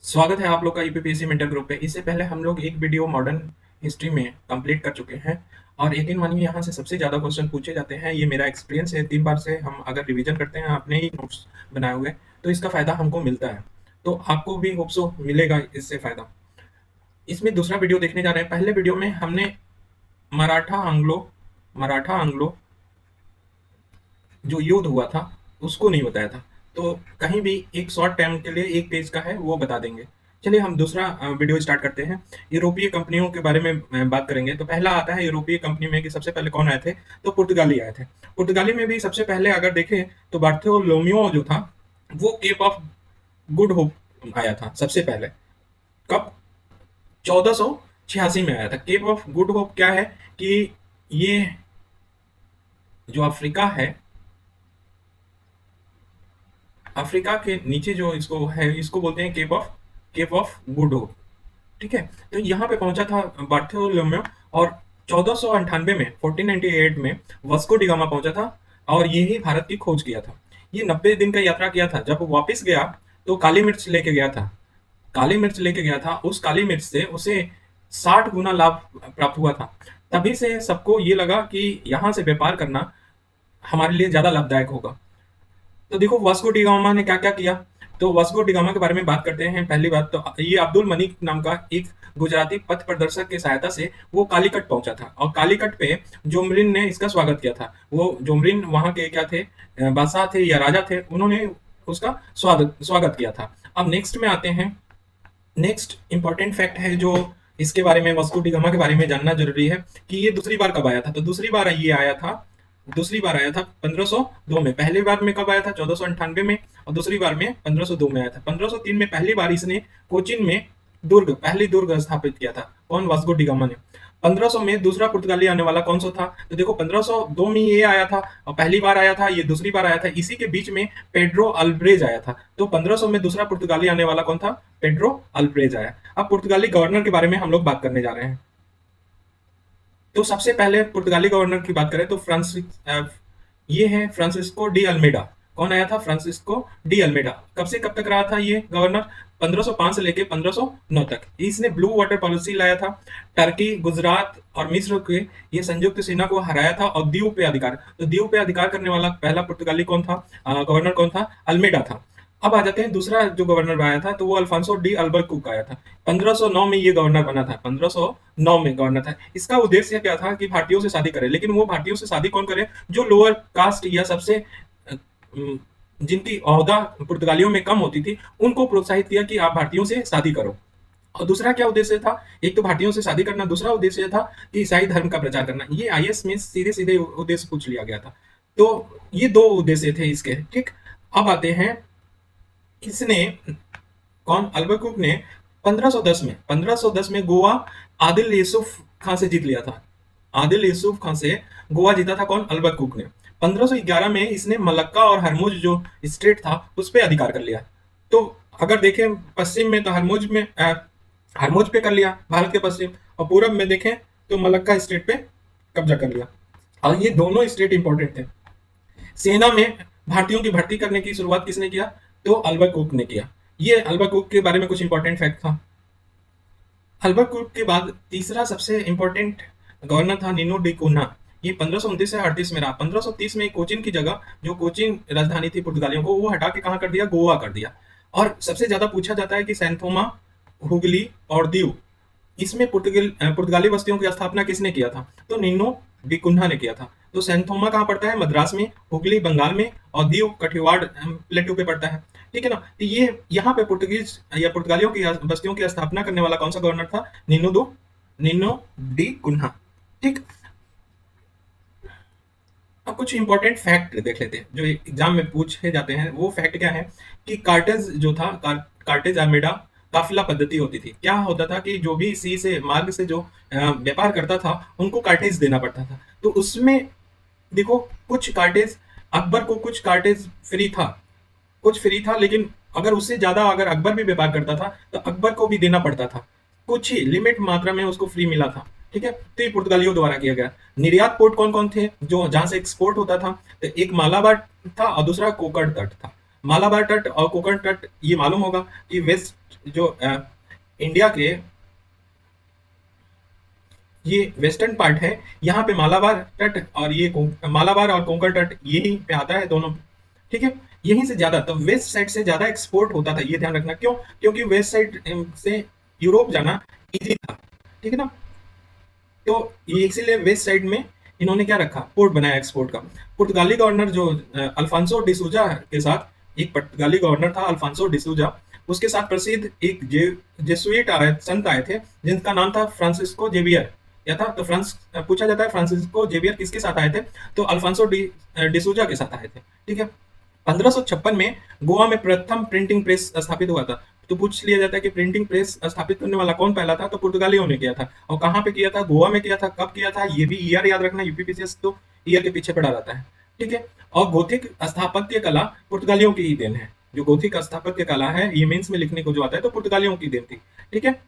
स्वागत है आप लोग का यूपीपीएससी मेंटर ग्रुप पे। इससे पहले हम लोग एक वीडियो मॉडर्न हिस्ट्री में कंप्लीट कर चुके हैं और यकीन मानिए यहाँ से सबसे ज़्यादा क्वेश्चन पूछे जाते हैं। ये मेरा एक्सपीरियंस है, 3 बार से हम अगर रिवीजन करते हैं अपने ही नोट्स बनाए हुए तो इसका फ़ायदा हमको मिलता है। तो आपको भी होप सो मिलेगा इससे फ़ायदा। इसमें दूसरा वीडियो देखने जा रहे हैं। पहले वीडियो में हमने मराठा आंग्लो जो युद्ध हुआ था उसको नहीं बताया था। तो कहीं भी एक शॉर्ट टाइम के लिए एक पेज का है वो बता देंगे। चलिए हम दूसरा वीडियो स्टार्ट करते हैं। यूरोपीय कंपनियों के बारे में बात करेंगे। तो पहला आता है यूरोपीय कंपनी में कि सबसे पहले कौन आए थे। तो पुर्तगाली आए थे। पुर्तगाली में भी सबसे पहले अगर देखें तो बार्थोलोम्यो जो था वो केप ऑफ गुड होप आया था सबसे पहले। कब? 1486 में आया था। केप ऑफ गुड होप क्या है कि ये जो अफ्रीका है, अफ्रीका के नीचे जो इसको है इसको बोलते हैं केप ऑफ गुड होप। ठीक है। तो यहाँ पे पहुंचा था बार्थोलोम्यो और 1498 में 1498 में वास्को डी गामा पहुंचा था और यही भारत की खोज किया था। ये 90 दिन का यात्रा किया था। जब वो वापस गया तो काली मिर्च लेके गया था। काली मिर्च लेके गया था। उस काली मिर्च से उसे 60 गुना लाभ प्राप्त हुआ था। तभी से सबको ये लगा कि यहाँ से व्यापार करना हमारे लिए ज्यादा लाभदायक होगा। तो देखो वास्को डी गामा ने क्या क्या किया। तो वास्को डी गामा के बारे में बात करते हैं। पहली बात तो ये अब्दुल मनिक नाम का एक गुजराती पथ प्रदर्शक की सहायता से वो कालीकट पहुंचा था और कालीकट पे जोमरिन ने इसका स्वागत किया था। वो जोमरिन वहां के क्या थे, बादशाह थे या राजा थे, उन्होंने उसका स्वागत स्वागत किया था। अब नेक्स्ट में आते हैं। नेक्स्ट इंपॉर्टेंट फैक्ट है जो इसके बारे में, वास्को डी गामा के बारे में जानना जरूरी है कि ये दूसरी बार कब आया था। तो दूसरी बार आया था 1502 में। पहली बार में कब आया था? 1498 में। और दूसरी बार में 1502 में आया था। 1503 में पहली बार इसने कोचिन में पहली दुर्ग स्थापित किया था। कौन? वास्को डी गामा ने। 1500 में दूसरा पुर्तगाली आने वाला कौन सा था? तो देखो 1502 में ये आया था और पहली बार आया था, ये दूसरी बार आया था। इसी के बीच में पेड्रो अल्ब्रेज आया था। तो 1500 में दूसरा पुर्तगाली आने वाला कौन था? पेड्रो अल्ब्रेज आया। अब पुर्तगाली गवर्नर के बारे में हम लोग बात करने जा रहे हैं। तो सबसे पहले पुर्तगाली गवर्नर की बात करें तो ये है फ्रांसिस्को डी अल्मेडा। कौन आया था? Francisco de Almeida. कब से कब तक रहा था ये गवर्नर? 1505 से लेके 1509 तक। इसने ब्लू वाटर पॉलिसी लाया था। टर्की, गुजरात और मिस्र के ये संयुक्त सेना को हराया था और दीव पे अधिकार, तो दीव पे अधिकार करने वाला पहला पुर्तगाली कौन था? गवर्नर कौन था? अल्मेडा था। अब आ जाते हैं दूसरा जो गवर्नर आया था तो वो अल्फांसो डी अल्बुकर्क आया था। 1509 में ये गवर्नर बना था। 1509 में गवर्नर था। इसका उद्देश्य क्या था कि भारतीयों से शादी करे। लेकिन वो भारतीयों से शादी कौन करे? जो लोअर कास्ट या सबसे जिनकी ओहदा पुर्तगालियों में कम होती थी उनको प्रोत्साहित किया कि आप भारतीयों से शादी करो। और दूसरा क्या उद्देश्य था? एक तो भारतीयों से शादी करना, दूसरा उद्देश्य था कि ईसाई धर्म का प्रचार करना। ये आईएएस में सीधे सीधे उद्देश्य पूछ लिया गया था। तो ये दो उद्देश्य थे इसके। ठीक। अब आते हैं। इसने कौन? अल्बुकर्क ने 1510 में गोवा आदिल यूसुफ खान से जीत लिया था। आदिल यूसुफ खान से गोवा जीता था कौन? अल्बुकर्क ने। 1511 में इसने मलक्का और हरमुज जो स्टेट था उस पे अधिकार कर लिया। तो अगर देखें पश्चिम में तो हरमुज पे कर लिया भारत के पश्चिम, और पूरब में देखें तो मलक्का स्टेट पे कब्जा कर लिया। और ये दोनों स्टेट इंपॉर्टेंट थे। सेना में भारतीयों की भर्ती करने की शुरुआत किसने किया? तो अल्बुकर्क ने किया। ये अल्बुकर्क के बारे में कुछ इंपॉर्टेंट फैक्ट था। अल्बुकर्क के बाद तीसरा सबसे इंपॉर्टेंट गवर्नर था निनो डी कुन्हा। ये 1529 से 38 में रहा। 1530 में कोचिन की जगह, जो कोचिन राजधानी थी पुर्तगालियों को, वो हटा के कहाँ कर दिया? गोवा कर दिया। और सबसे ज्यादा पूछा जाता है कि सैंथोमा, हुगली और दीव, इसमें पुर्तगाली बस्तियों की स्थापना किसने किया था? तो निन्नो डी कुन्हा ने किया था। तो सैंथोमा कहाँ पड़ता है? मद्रास में। हुगली बंगाल में। और दीव कठियावाड़ प्लेटू पे पड़ता है। ठीक है ना। तो ये यहाँ पे पुर्तगीज या पुर्तगालियों की बस्तियों की स्थापना करने वाला कौन सा गवर्नर था? निन्नो डी कुन्हा। ठीक। अब कुछ इंपॉर्टेंट फैक्ट देख लेते हैं जो एग्जाम में पूछे जाते हैं। वो फैक्ट क्या है कि कार्टेज जो था, कार्टेज आर्मेडा काफिला पद्धति होती थी। क्या होता था कि जो भी सी से मार्ग से जो व्यापार करता था उनको कार्टेज देना पड़ता था। तो उसमें देखो कुछ कार्टेज अकबर को, कुछ कार्टेज फ्री था, कुछ फ्री था, लेकिन अगर उससे ज्यादा अगर अकबर भी व्यापार करता था तो अकबर को भी देना पड़ता था। कुछ ही लिमिट मात्रा में उसको फ्री मिला था। ठीक है। तो ये पुर्तगालियों द्वारा किया गया। निर्यात पोर्ट कौन कौन थे जो जहां से एक्सपोर्ट होता था? तो एक मालाबार था और दूसरा कोकड़ तट था। मालाबार तट और कोंकण तट, ये मालूम होगा कि वेस्ट जो इंडिया के ये वेस्टर्न पार्ट है, यहाँ पे मालाबार तट और ये मालाबार और कोंकण तट यहीं पे आता है दोनों, ठीक है। यहीं से ज्यादा, तो वेस्ट साइड से ज्यादा एक्सपोर्ट होता था, ये ध्यान रखना। क्यों? क्योंकि वेस्ट साइड से यूरोप जाना इजी था, ठीक है ना। तो ये इसीलिए वेस्ट साइड में इन्होंने क्या रखा, पोर्ट बनाया एक्सपोर्ट का। पुर्तगाली गवर्नर जो अल्फांसो डिसूजा के साथ, एक पुर्तगाली गवर्नर था अल्फांसो डिसूजा, उसके साथ प्रसिद्ध एक जेसुइट आए, संत आए थे, जिनका नाम था फ्रांसिस्को जेवियर, या था। तो फ्रांस पूछा जाता है फ्रांसिस्को जेवियर किसके साथ आए थे, तो अल्फांसो डिसूजा के साथ आए थे, ठीक है। 1556 में गोवा में प्रथम प्रिंटिंग प्रेस स्थापित हुआ था। तो पूछ लिया जाता है कि प्रिंटिंग प्रेस स्थापित करने वाला कौन पहला था, तो पुर्तगालियों ने किया था। और कहाँ पे किया था? गोवा में किया था। कब किया था? ये भी ईयर याद रखना, यूपीपीसीएस तो ईयर के पीछे पड़ा रहता है, ठीक है। और गोथिक स्थापत्य कला पुर्तगालियों की ही देन है। जो गोथिक स्थापत्य कला है, ये मेंस में लिखने को जो आता है, तो पुर्तगालियों की देन थी, ठीक है।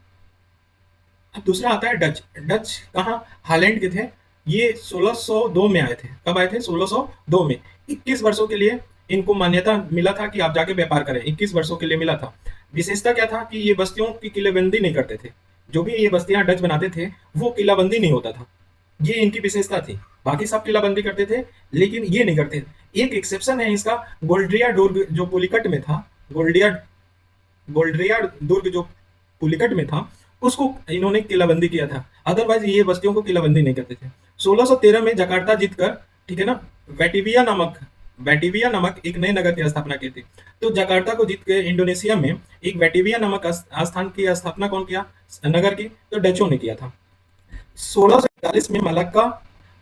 अब दूसरा आता है डच। डच कहाँ? हालैंड के थे। ये 1602 में आए थे। कब आए थे? 1602 में। 21 वर्षों के लिए इनको मान्यता मिला था कि आप जाके व्यापार करें, 21 वर्षों के लिए मिला था। विशेषता क्या था कि ये बस्तियों की किलेबंदी नहीं करते थे। जो भी ये बस्तियां डच बनाते थे, वो किलाबंदी नहीं होता था। ये इनकी विशेषता थी। बाकी सब किलाबंदी करते थे, लेकिन ये नहीं करते। एक एक्सेप्शन है इसका, गोल्ड्रिया दुर्ग जो पुलिकट में था। गोल्डिया गोल्ड्रिया दुर्ग जो पुलिकट में था, उसको इन्होंने किलाबंदी किया था। अदरवाइज ये बस्तियों को किलाबंदी नहीं करते थे। 1613 में जकार्ता जीतकर, ठीक है ना, वेटिविया नामक वेटिविया नामक एक नए नगर की स्थापना की थी। तो जकार्ता को जीत के इंडोनेशिया में एक वेटिविया नामक स्थान की स्थापना कौन किया, नगर की? तो डचों ने किया था। 1641 में मलक्का,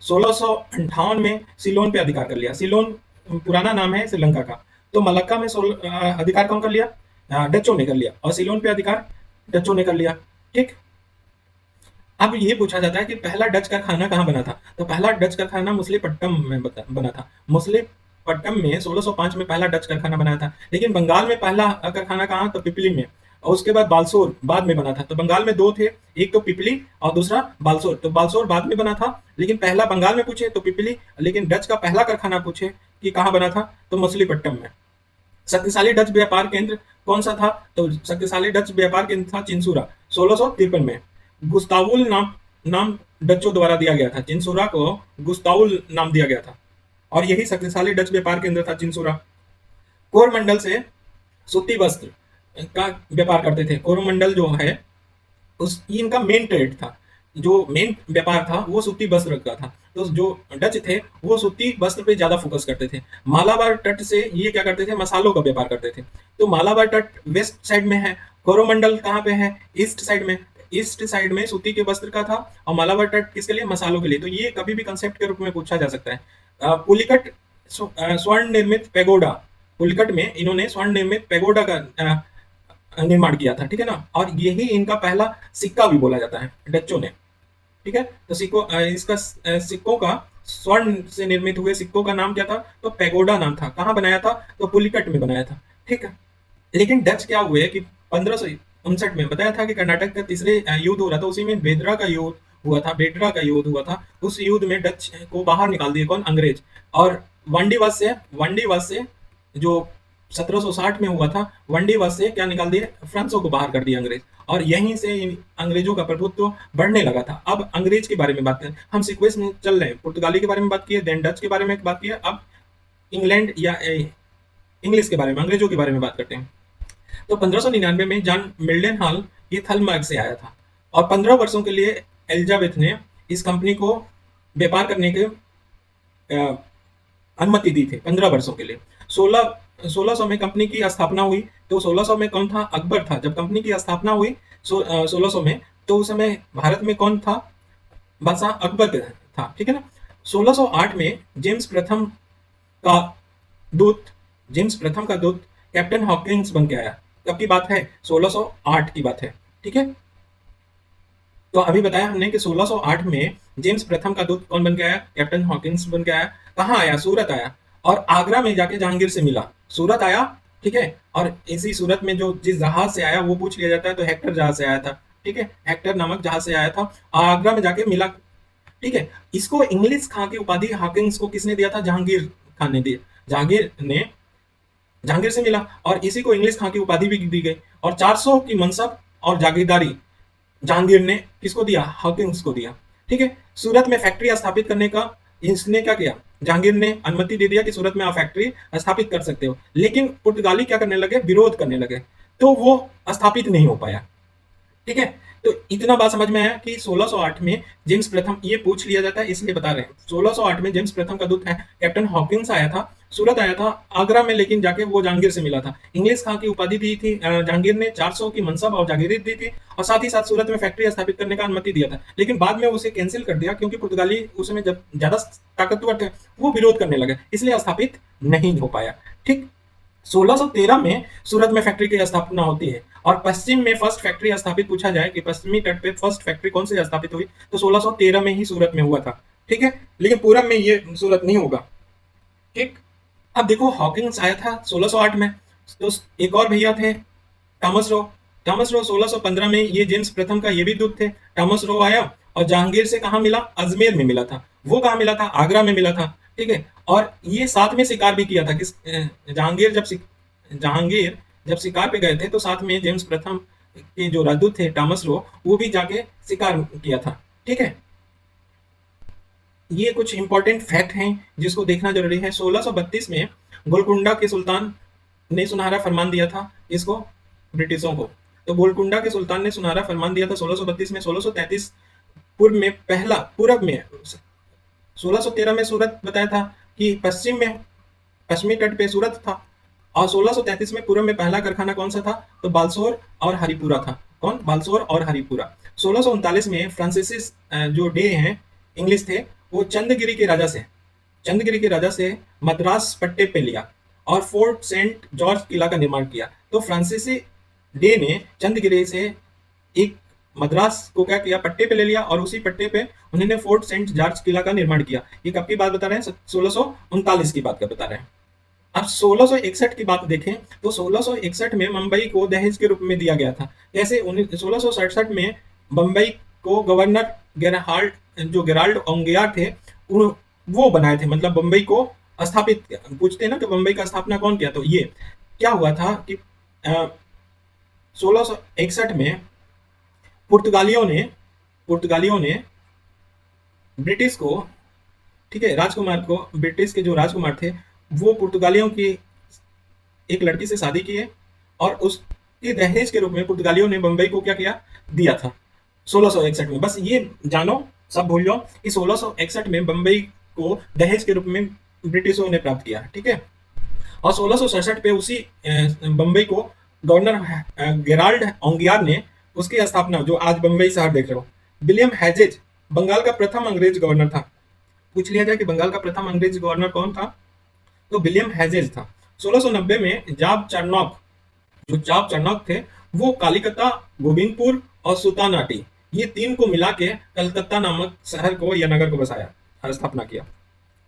1658 में सिलोन पे अधिकार कर लिया। सिलोन पुराना नाम है श्रीलंका का। तो मलक्का में अधिकार कौन कर लिया? डचों ने कर लिया। और सिलोन पे अधिकार डचों ने कर लिया, ठीक। अब ये पूछा जाता है कि पहला डच कारखाना कहाँ बना था, तो पहला डच कारखाना मुसलीपट्टम में बना था। मुसलीपट्टम में 1605 में पहला डच कारखाना बनाया था। लेकिन बंगाल में पहला कारखाना कहाँ? तो पिपली में। और उसके बाद बालसोर बाद में बना था। तो बंगाल में दो थे, एक तो पिपली और दूसरा बालसोर। तो बालसोर बाद में बना था, लेकिन पहला बंगाल में पूछे तो पिपली, लेकिन डच का पहला कारखाना पूछे कि कहाँ बना था, तो मछलीपट्टम में। शक्तिशाली डच व्यापार केंद्र कौन सा था, तो शक्तिशाली डच व्यापार केंद्र था चिंसुरा, 1653 में। गुस्तावुल नाम नाम डचों द्वारा दिया गया था। चिंसुरा को गुस्ताउल नाम दिया गया था, और यही शक्तिशाली डच व्यापार केंद्र था चिंसुरा। कोरमंडल से सूती वस्त्र का व्यापार करते थे। कोरमंडल जो है, उस इनका मेन ट्रेड था। जो मेन व्यापार था वो सूती वस्त्र का था। तो जो डच थे वो सूती वस्त्र पे ज्यादा फोकस करते थे। मालाबार तट से ये क्या करते थे, मसालों का व्यापार करते थे। तो मालाबार तट वेस्ट साइड में है, कोरोमंडल कहाँ पे है? ईस्ट साइड में। ईस्ट साइड में सूती के वस्त्र का था, और मालाबार तट किसके लिए? मसालों के लिए। तो ये कभी भी कंसेप्ट के रूप में पूछा जा सकता है। पुलिकट स्वर्ण निर्मित पेगोडा। पुलिकट में इन्होंने स्वर्ण निर्मित पेगोडा का निर्माण किया था, ठीक है ना। और यही इनका पहला सिक्का भी बोला जाता है डच्चों ने, ठीक है। तो सिक्कों का, स्वर्ण से निर्मित हुए सिक्कों का नाम क्या था, तो पेगोडा नाम था। कहाँ बनाया था, तो पुलिकट में बनाया था, ठीक है। लेकिन डच क्या हुए कि 1559 में बताया था कि कर्नाटक का तीसरे युद्ध हो रहा था, उसी में बेदरा का युद्ध हुआ था। बेडरा का युद्ध हुआ था। उस युद्ध में डच को बाहर निकाल दिए, कौन? अंग्रेज। और वंडीवास से जो 1760 में हुआ था, वंडीवास से क्या निकाल दिए? फ्रांसों को बाहर कर दिया अंग्रेज। और यहीं से अंग्रेजों का प्रभुत्व बढ़ने लगा था। अब अंग्रेज के बारे में बात करें, हम सीक्वेंस में चल रहे हैं। पुर्तगाली के बारे में बात किए, देन डच के बारे में बात किए, अब इंग्लैंड या इंग्लिश के बारे में, अंग्रेजों के बारे में बात करते हैं। तो 1599 में जॉन मिल्डन हॉल ये थलमार्ग से आया था, और 15 वर्षों के लिए एलिजाबेथ ने इस कंपनी को व्यापार करने के अनुमति दी थी, 15 वर्षों के लिए। 1600 में कंपनी की स्थापना हुई। तो 1600 में कौन था? अकबर था। जब कंपनी की स्थापना हुई 1600 में, तो उस समय भारत में कौन था? बादशाह अकबर था, ठीक है ना। 1608 में का दूत जेम्स प्रथम का दूत कैप्टन हॉकिंस बन के आया। कब की बात है? 1608 की बात है, ठीक है। तो अभी बताया हमने कि 1608 में जेम्स प्रथम का दूत कौन बन के आया? कैप्टन हॉकिंस बन के आया। कहाँ आया? सूरत आया, और आगरा में जाके जहांगीर से मिला। सूरत आया, ठीक है। और इसी सूरत में जो जिस जहाज से आया वो पूछ लिया जाता है, तो हेक्टर जहाज से आया था, ठीक है। हेक्टर नामक जहाज से आया था, आगरा में जाके मिला, ठीक है। इसको इंग्लिश खां की उपाधि हॉकिंस को किसने दिया था? जहांगीर खान ने दिया। जहांगीर ने जहांगीर से मिला और इसी को इंग्लिश खां की उपाधि भी दी गई। और 400 की मनसब और जागीरदारी जहांगीर ने किसको दिया? हॉकिंस को दिया। ठीक है, सूरत में फैक्ट्री स्थापित करने का इसने क्या किया? जहांगीर ने अनुमति दे दिया कि सूरत में आप फैक्ट्री स्थापित कर सकते हो, लेकिन पुर्तगाली क्या करने लगे? विरोध करने लगे, तो वो स्थापित नहीं हो पाया। ठीक है, तो इतना बात समझ में आया कि 1608 में जेम्स प्रथम, ये पूछ लिया जाता है इसलिए बता रहे हैं, 1608 में जेम्स प्रथम का दूत है कैप्टन हॉकिंस आया था, सूरत आया था आगरा में, लेकिन जाके वो जहांगीर से मिला था। इंग्लिश खां की उपाधि दी थी जहांगीर ने, 400 की मनसब और जागीरी दी थी, और साथ ही साथ सूरत में फैक्ट्री स्थापित करने का अनुमति दिया था, लेकिन बाद में उसे कैंसिल कर दिया क्योंकि पुर्तगाली उसमें जब ज्यादा ताकतवर थे वो विरोध करने लगे, इसलिए स्थापित नहीं हो पाया। ठीक, 1613 में सूरत में फैक्ट्री की स्थापना होती है, और पश्चिम में फर्स्ट फैक्ट्री स्थापित पूछा जाए कि पश्चिमी तट पे फर्स्ट फैक्ट्री कौन सी स्थापित हुई, तो 1613 में ही सूरत में हुआ था। ठीक है, लेकिन पूरब में ये सूरत नहीं होगा। ठीक, अब देखो हॉकिंस आया था 1608 में, तो एक और भैया थे थॉमस रो। थॉमस रो 1615 में, ये जेम्स प्रथम का ये भी दूत थे। थॉमस रो आया और जहांगीर से कहाँ मिला? अजमेर में मिला था। वो कहाँ मिला था? आगरा में मिला था। ठीक है, और ये साथ में शिकार भी किया था। किस जहांगीर जब शिकार पे गए थे तो साथ में जेम्स प्रथम के जो राजदूत थे थॉमस रो, वो भी जाके शिकार किया था। ठीक है, ये कुछ इंपॉर्टेंट फैक्ट हैं जिसको देखना जरूरी है। 1632 में गोलकुंडा के सुल्तान ने सुनहरा फरमान दिया था इसको, ब्रिटिशों को। तो गोलकुंडा के सुल्तान ने सुनहरा फरमान दिया था 1632 में। 1633 पूर्व में पहला, पूरब में 1613 में सूरत बताया था कि पश्चिम में, पश्चिमी तट पे सूरत था, और 1633 में पूरब में पहला कारखाना कौन सा था? तो बालसोर और हरिपुरा था। कौन? बालसोर और हरिपुरा। 1639 में फ्रांसीसी जो डे हैं इंग्लिश थे, वो चंद्रगिरी के राजा से मद्रास पट्टे पे लिया और फोर्ट सेंट जॉर्ज किला का निर्माण किया। तो फ्रांसीसी डे ने चंद्रगिरी से एक मद्रास को क्या किया? पट्टे पे ले लिया, और उसी पट्टे पे उन्होंने फोर्ट सेंट जॉर्ज किला का निर्माण किया। ये कब की बात बता रहे हैं? 1639 की बात का बता रहे हैं। अब 1661 की बात देखें तो 1661 में मुंबई को दहेज के रूप में दिया गया था। जैसे 1667 में मुंबई को गवर्नर गेराल्ड ओंगियार थे, वो बनाए थे, मतलब मुंबई को स्थापित। पूछते हैं ना कि मुंबई का स्थापना कौन किया, तो ये क्या हुआ था कि 1661 में पुर्तगालियों ने ब्रिटिश को, ठीक है, राजकुमार को, ब्रिटिश के जो राजकुमार थे वो पुर्तगालियों की एक लड़की से शादी किए, और उसके दहेज के रूप में पुर्तगालियों ने मुंबई को क्या किया? दिया था 1661 में। बस ये जानो, सब भूल जाओ कि 1661 में मुंबई को दहेज के रूप में ब्रिटिशों ने प्राप्त किया। ठीक है, और 1667 पे उसी बम्बई को गवर्नर गेराल्ड ओंगियार ने, उसकी स्थापना, जो आज बम्बई शहर देख रहे हो। विलियम हैजेज बंगाल का प्रथम अंग्रेज गवर्नर था। पूछ लिया जाए कि बंगाल का प्रथम अंग्रेज गवर्नर कौन था, तो विलियम हैजेज था। 1690 में जाब चार्नॉक थे, वो कालिकता, गोविंदपुर और सुल्तानाटी, ये तीन को मिला के कलकत्ता नामक शहर को या नगर को बसाया, स्थापना किया।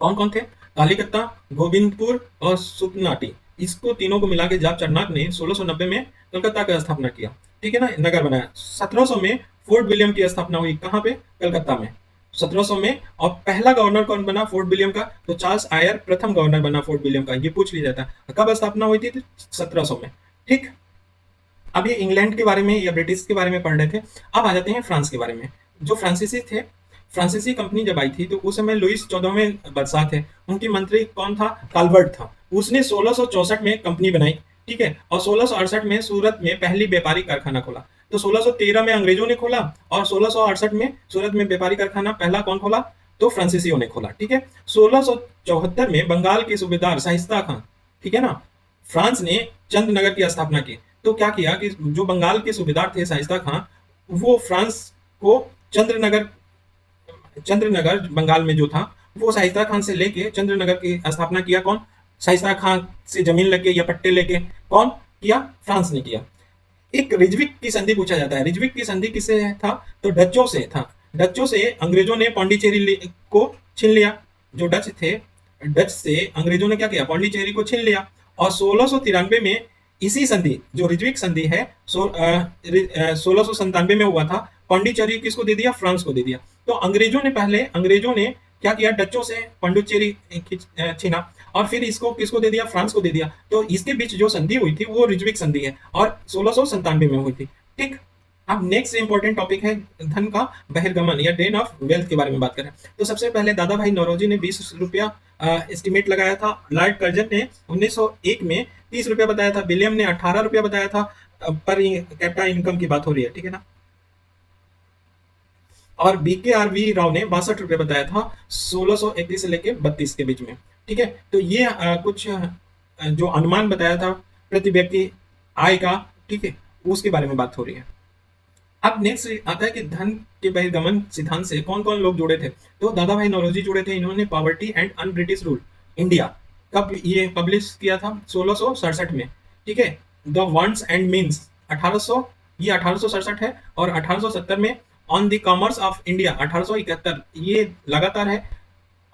कौन कौन थे? कालिकता, गोविंदपुर और सुतनाटी, इसको तीनों को मिला के जाब चार्नॉक ने 1690 में कलकत्ता का स्थापना किया। ठीक है ना, नगर बनाया। 1700 में फोर्ट विलियम की स्थापना हुई, कहाँ पे? कलकत्ता में, 1700 में। और पहला गवर्नर कौन बना फोर्ट विलियम का? तो चार्ल्स आयर प्रथम गवर्नर बना फोर्ट विलियम का। ये पूछ लिया जाता है कब स्थापना हुई थी? 1700 में। ठीक, अब ये इंग्लैंड के बारे में या ब्रिटिश के बारे में पढ़ रहे थे। अब आ जाते हैं फ्रांस के बारे में। जो फ्रांसीसी थे, फ्रांसीसी कंपनी जब आई थी तो उस समय लुइस 14वें बादशाह थे, उनकी मंत्री कौन था? काल्वर्ट था। उसने 1664 में कंपनी बनाई, ठीक है, और 1668 में सूरत में पहली व्यापारिक कारखाना खोला। तो 1613 में अंग्रेजों ने खोला, और 1668 में सूरत में व्यापारिक कारखाना पहला कौन खोला? तो फ्रांसीसियों ने खोला। ठीक है, 1674 में बंगाल के सूबेदार शाइस्ता खां, ठीक है ना, फ्रांस ने चंद्रनगर की स्थापना की। तो क्या किया कि जो बंगाल के सूबेदार थे शाइस्ता खां, वो फ्रांस को चंद्रनगर बंगाल में जो था, वो शाइस्ता खान से लेके चंद्रनगर की स्थापना किया। कौन? शाइस्ता खान से जमीन लेके या पट्टे लेके कौन किया? फ्रांस ने किया। एक रिजविक की संधि पूछा जाता है। रिजविक की संधि किससे था? तो डच्चों से था। डच्चों से अंग्रेजों ने पौंडीचेरी को छीन लिया। जो डच थे, डच से अंग्रेजों ने क्या किया? पौंडीचेरी को छीन लिया। और 1693 में इसी संधि, जो रिजविक संधि है, 1697 में हुआ था। पौंडीचेरी किसको दे दिया? फ्रांस को दे दिया। तो अंग्रेजों ने क्या किया? डच्चों से पौंडीचेरी छीना, और फिर इसको किसको दे दिया, फ्रांस को दे दिया। तो इसके बीच जो संधि हुई थी वो रिजविक संधि है और 1697 में हुई थी। ठीक। अब नेक्स्ट इंपॉर्टेंट टॉपिक है धन का बहिर्गमन या ड्रेन ऑफ वेल्थ के बारे में बात करें। तो सबसे पहले दादा भाई नौरोजी ने 20 रुपया एस्टिमेट लगाया था। लॉर्ड कर्जन ने 1901 में 30 रुपया बताया था। विलियम ने 18 रुपया बताया था। पर कैपिटा इनकम की बात हो रही है, ठीक है ना। और BKRV राव ने 62 रुपये बताया था 1631 से लेके 32 के बीच में। ठीक है, तो ये कुछ जो अनुमान बताया था प्रति व्यक्ति आय का, ठीक है, उसके बारे में बात हो रही है। अब नेक्स्ट आता है कि धन के बहिर्गमन सिद्धांत से कौन कौन लोग जुड़े थे। तो दादा भाई नौरोजी जुड़े थे। इन्होंने poverty and un British rule India कब ये पब्लिश किया था, 1667 में। ठीक है, द वांट्स एंड मीन्स 1800, ये 1867 है। और 1870 में on the commerce of India 1871, ये लगातार है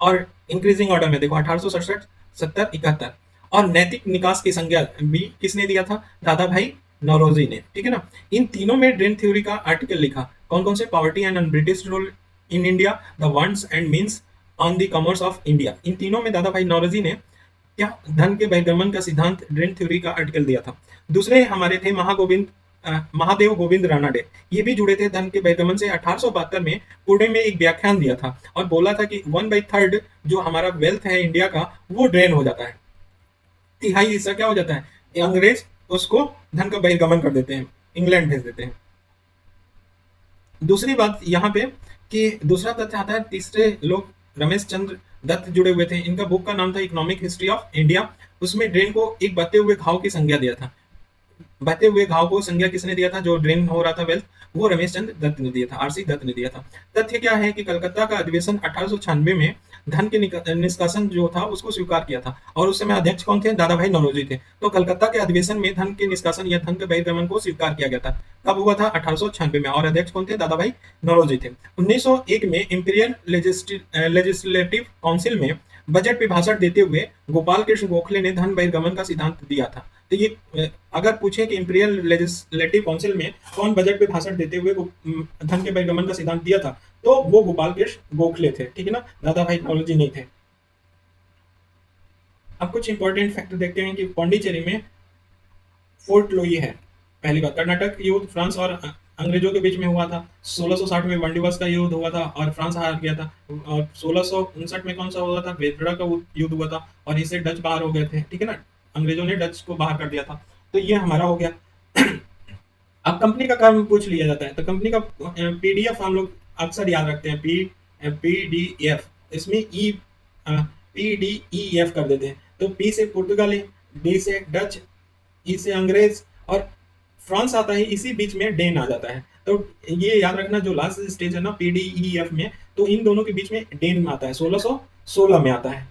और इंक्रीजिंग ऑर्डर में देखो 1867, 70, 71। और नैतिक निकास की संज्ञा भी किसने दिया था, दादा भाई नौरोजी ने। ठीक है ना। इन तीनों में ड्रेन थ्योरी का आर्टिकल लिखा। कौन कौन से, poverty and un British rule in India, the wants and means, on the commerce of India. इन तीनों में दादा भाई नौरोजी ने क्या, धन के बहिर्गमन का सिद्धांत ड्रेन थ्योरी का आर्टिकल दिया था। दूसरे हमारे थे महादेव गोविंद रानाडे। ये भी जुड़े थे धन के बहिर्गमन से। 1872 में पुणे में एक व्याख्यान दिया था और बोला था कि 1/3 जो हमारा वेल्थ है इंडिया का वो ड्रेन हो जाता है, तिहाई हिस्सा क्या हो जाता है, अंग्रेज उसको धन का बहिर्गमन कर देते हैं, इंग्लैंड भेज देते हैं। दूसरी बात यहाँ पे कि दूसरा तथ्य आता है, तीसरे लोग रमेश चंद्र दत्त जुड़े हुए थे। इनका बुक का नाम था इकोनॉमिक हिस्ट्री ऑफ इंडिया। उसमें ड्रेन को एक बहते हुए घाव की संज्ञा दिया था। बहते हुए घाव को संज्ञा किसने दिया था, जो ड्रेन हो रहा था वेल्थ, वो रमेश चंद्र दत्त ने दिया था, RC दत्त ने दिया था। तथ्य क्या है कि कलकत्ता का अधिवेशन 1896 में धन के निष्कासन जो था उसको स्वीकार किया था। और उस समय अध्यक्ष कौन थे, दादा भाई नौरोजी थे। तो कलकत्ता के अधिवेशन में धन के निष्कासन या धन के बहिर्गमन को स्वीकार किया गया था। कब हुआ था, 1896 में। और अध्यक्ष कौन थे, दादा भाई नौरोजी थे। 1901 में इंपीरियल लेजिस्लेटिव काउंसिल में बजट पे भाषण देते हुए गोपाल कृष्ण गोखले ने धन बहिर्गमन का सिद्धांत दिया था। तो ये अगर पूछे कि इंपीरियल लेजिस्लेटिव काउंसिल में कौन बजट पे भाषण देते हुए धन के बहिर्गमन का सिद्धांत दिया था, तो वो गोपाल कृष्ण गोखले थे। ठीक है ना, दादा भाई नौरोजी नहीं थे। अब कुछ इंपॉर्टेंट फैक्टर देखते हैं कि पौंडीचेरी में फोर्ट लुई है। पहली बात, कर्नाटक युद्ध फ्रांस और अंग्रेजों के बीच में हुआ था। 1660 में बंडिवस का युद्ध हुआ था और फ्रांस हार गया था। और 1659 में कौन सा हुआ था, वेदड़ा का युद्ध हुआ था और इससे डच बाहर हो गए थे। ठीक है ना, अंग्रेजों ने डच को बाहर कर दिया था। तो ये हमारा हो गया। अब कंपनी का काम पूछ लिया जाता है, तो कंपनी का PDF हम लोग अक्सर याद रखते हैं, PDF। इसमें PDEF कर देते हैं। तो P से पुर्तगाली, D से डच, E से अंग्रेज और फ्रांस आता है, इसी बीच में डेन आ जाता है। तो ये याद रखना, जो लास्ट स्टेज है ना PDEF में, तो इन दोनों के बीच में डेन आता है, 1616 में आता है।